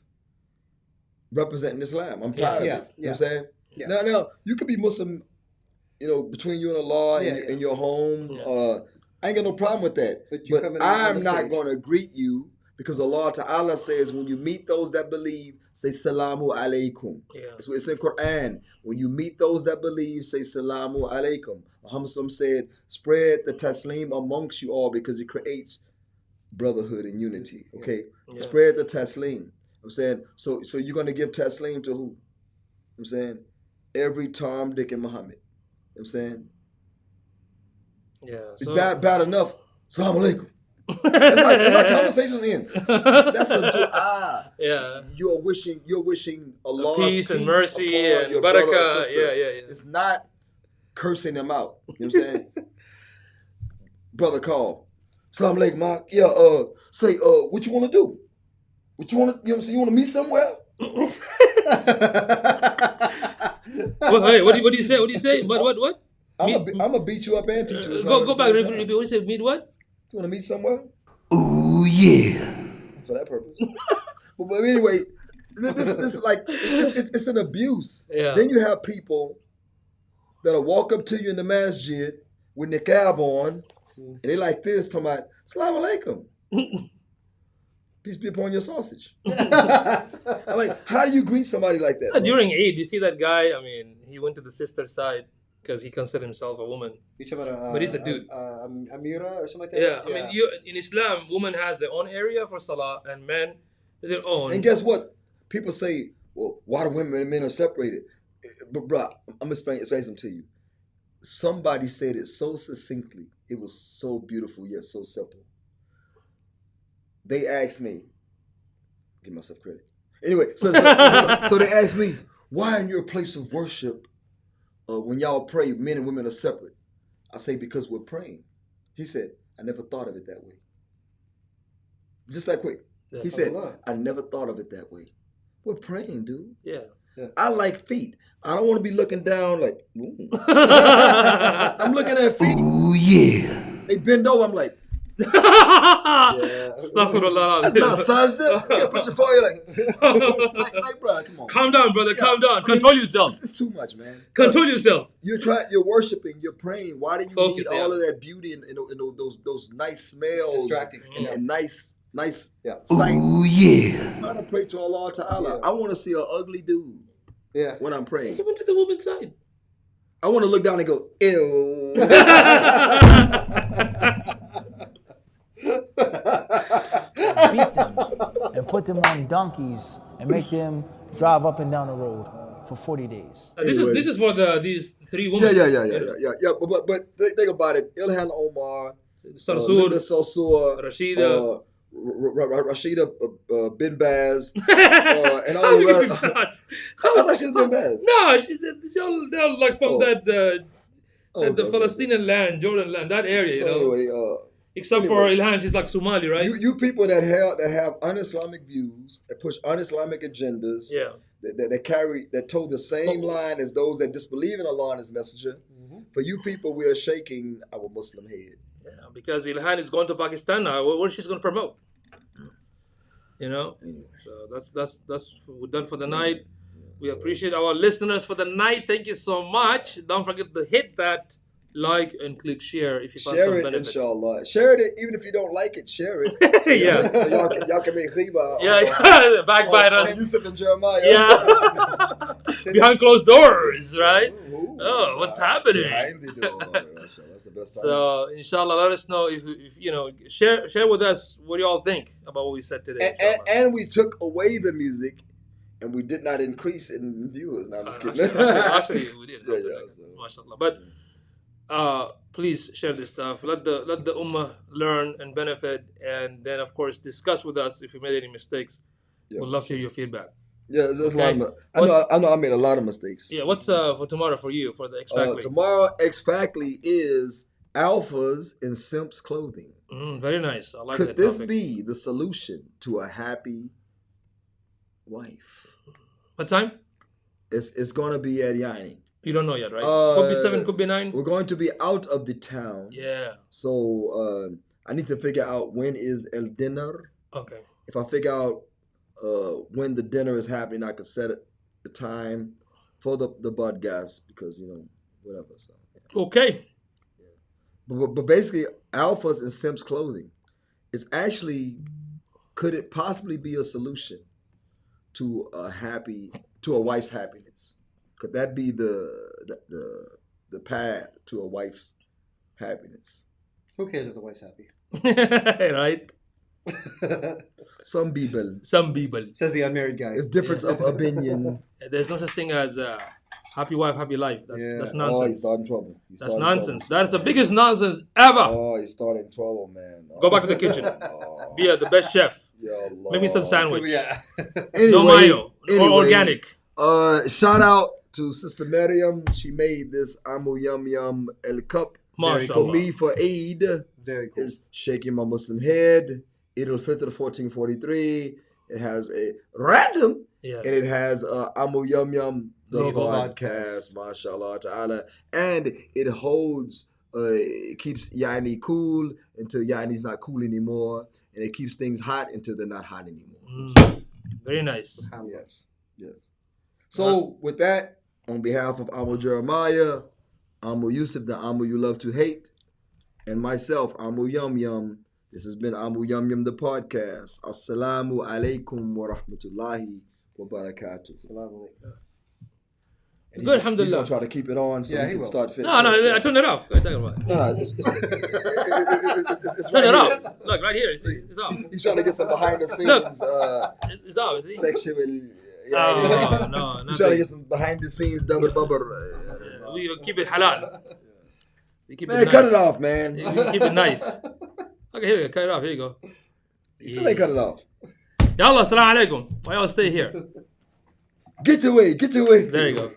representing Islam. I'm tired of it. You know what I'm saying? Yeah. Now you could be Muslim, between you and Allah in your home. Yeah. I ain't got no problem with that. But I'm not going to greet you because Allah Ta'ala says when you meet those that believe, say Salamu Alaikum. Yeah. That's what it's in Quran. When you meet those that believe, say Salamu Alaikum. Muhammad said, spread the taslim amongst you all because it creates brotherhood and unity. Okay? Yeah. Spread the taslim. I'm saying, so you're going to give taslim to who? I'm saying, every Tom, Dick, and Muhammad. You know what I'm saying? Yeah. It's bad enough. Assalamu alaikum. That's how conversations end. That's a dua. Yeah. You're wishing Allah's peace and mercy and your barakah. Yeah. It's not cursing them out. You know what I'm saying? Brother call. Assalamu alaikum, Mark. Yeah, say, what you want to do? What you want to, you know what I'm saying? You want to meet somewhere? Hey, what do you say? What do you say? What? I'm gonna beat you up and teach you. Go back. Repeat. What do you say? Meet what? You want to meet somewhere? Ooh, yeah. For that purpose. but anyway, this is like it's an abuse. Yeah. Then you have people that'll walk up to you in the masjid with niqab on, and they like this, talking about Assalamu alaikum. Peace be upon your sausage. I'm like, how do you greet somebody like that? During Eid, you see that guy? I mean, he went to the sister's side because he considered himself a woman. You talking about but he's a dude. Amira or something like that? Yeah, I mean, in Islam, woman has their own area for salah and men their own. And guess what? People say, well, why do women and men are separated? But bro, I'm going to explain something to you. Somebody said it so succinctly. It was so beautiful, yet so simple. They asked me, give myself credit. Anyway, so they asked me, why in your place of worship, when y'all pray, men and women are separate? I say, because we're praying. He said, I never thought of it that way. Just that quick. He said, I never thought of it that way. We're praying, dude. Yeah. I like feet. I don't want to be looking down like, I'm looking at feet. Ooh, yeah. They bend over, I'm like, Astaghfirullah. That's not sajda. You put your forehead like, bro, come on. Calm down, brother. Calm down. Control yourself. It's too much, man. Control yourself. You're worshiping. You're praying. Why do you Focus, need all of that beauty and those nice smells, distracting, and nice sight? Ooh, yeah. Trying to pray to Allah Ta'ala. I want to see an ugly dude. Yeah. When I'm praying. He went to the woman's side. I want to look down and go, ew. Beat them and put them on donkeys and make them drive up and down the road for 40 days. This is for these three women. Yeah. But think about it. Ilhan Omar, Sarsoor, Rashida, Rashida bin Baz, and all the rest. I thought she was bin Baz. No, they're all like from the Palestinian land, Jordan land, that area. So anyway, except for Ilhan, she's like Somali, right? You people that have un-Islamic views, that push un-Islamic agendas, that toe the same line as those that disbelieve in Allah and His Messenger. Mm-hmm. For you people, we are shaking our Muslim head. Yeah, because Ilhan is going to Pakistan now. What she's going to promote? Anyway. So that's we're done for the night. We appreciate our listeners for the night. Thank you so much. Don't forget to hit that like and click share if you find some benefit. Inshallah. Share it, even if you don't like it. Share it. So y'all can make khiba. Backbiters. Yusuf and Jeremiah. Yeah. Behind closed doors, right? Ooh, what's happening? Behind the door. That's the best time. So inshallah, let us know if share with us what y'all think about what we said today. And we took away the music. And we did not increase in viewers. No, I'm just kidding. Actually, we did. So. MashaAllah. But please share this stuff. Let the ummah learn and benefit, and then of course discuss with us if you made any mistakes. Yeah. We'd love to hear your feedback. Yeah, there's a Okay. lot of, I know I made a lot of mistakes. Yeah, what's for tomorrow for you for the X Factor? Tomorrow, X Factly is alphas in simps clothing. Very nice. I like Could that this topic. be the solution to a happy wife? What time? It's gonna be at Yani. You don't know yet, right? Could be 7, could be 9. We're going to be out of the town. Yeah. So I need to figure out when is el dinner. Okay. If I figure out when the dinner is happening, I can set the time for the bud gas because whatever. So yeah. Okay. But basically, alphas in simps clothing. It's actually, could it possibly be a solution to a wife's happiness? Could that be the path to a wife's happiness? Who cares if the wife's happy? Right. Some people. Says the unmarried guy. It's difference of opinion. There's no such thing as happy wife, happy life. That's Oh, he's nonsense. starting trouble. That's nonsense. That's the biggest nonsense ever. Oh, he's starting trouble, man. Go back to the kitchen. Be the best chef. Ya Allah. Make me some sandwich. Yeah. No mayo. Or organic. Shout out to Sister Miriam. She made this Amu Yum Yum El Cup for MashaAllah. me for Eid. Very cool. It's shaking my Muslim head. Eid al-Fitr 1443. It has a random Yeah. and it has Amu Yum Yum the Global podcast, mashallah ta'ala, and it holds it keeps Yani cool until Yani's not cool anymore, and it keeps things hot until they're not hot anymore. Very nice. Yes. So with that, on behalf of Amu Jeremiah, Amu Yusuf, the Amu you love to hate, and myself, Amu Yum Yum, this has been Amu Yum Yum the podcast. Assalamu alaikum wa rahmatullahi wa barakatuh. And Good, he's alhamdulillah. gonna try to keep it on so Yeah, he he can will. start fitting. No, I turned it off. What are you talking about? No, it's Turn right it here. off. Look, right here. It's off. He's trying to get some behind the scenes Look. It's off, is it? sexual. Oh, no. He's trying to get some behind the scenes double bubble. We keep it halal. We keep Man, it nice. cut it off, man. We keep it nice. Okay, here we go. Cut it off. Here you go. You still ain't cut it off. Yallah, assalamu alaikum. Why y'all stay here? Get your way. There you go.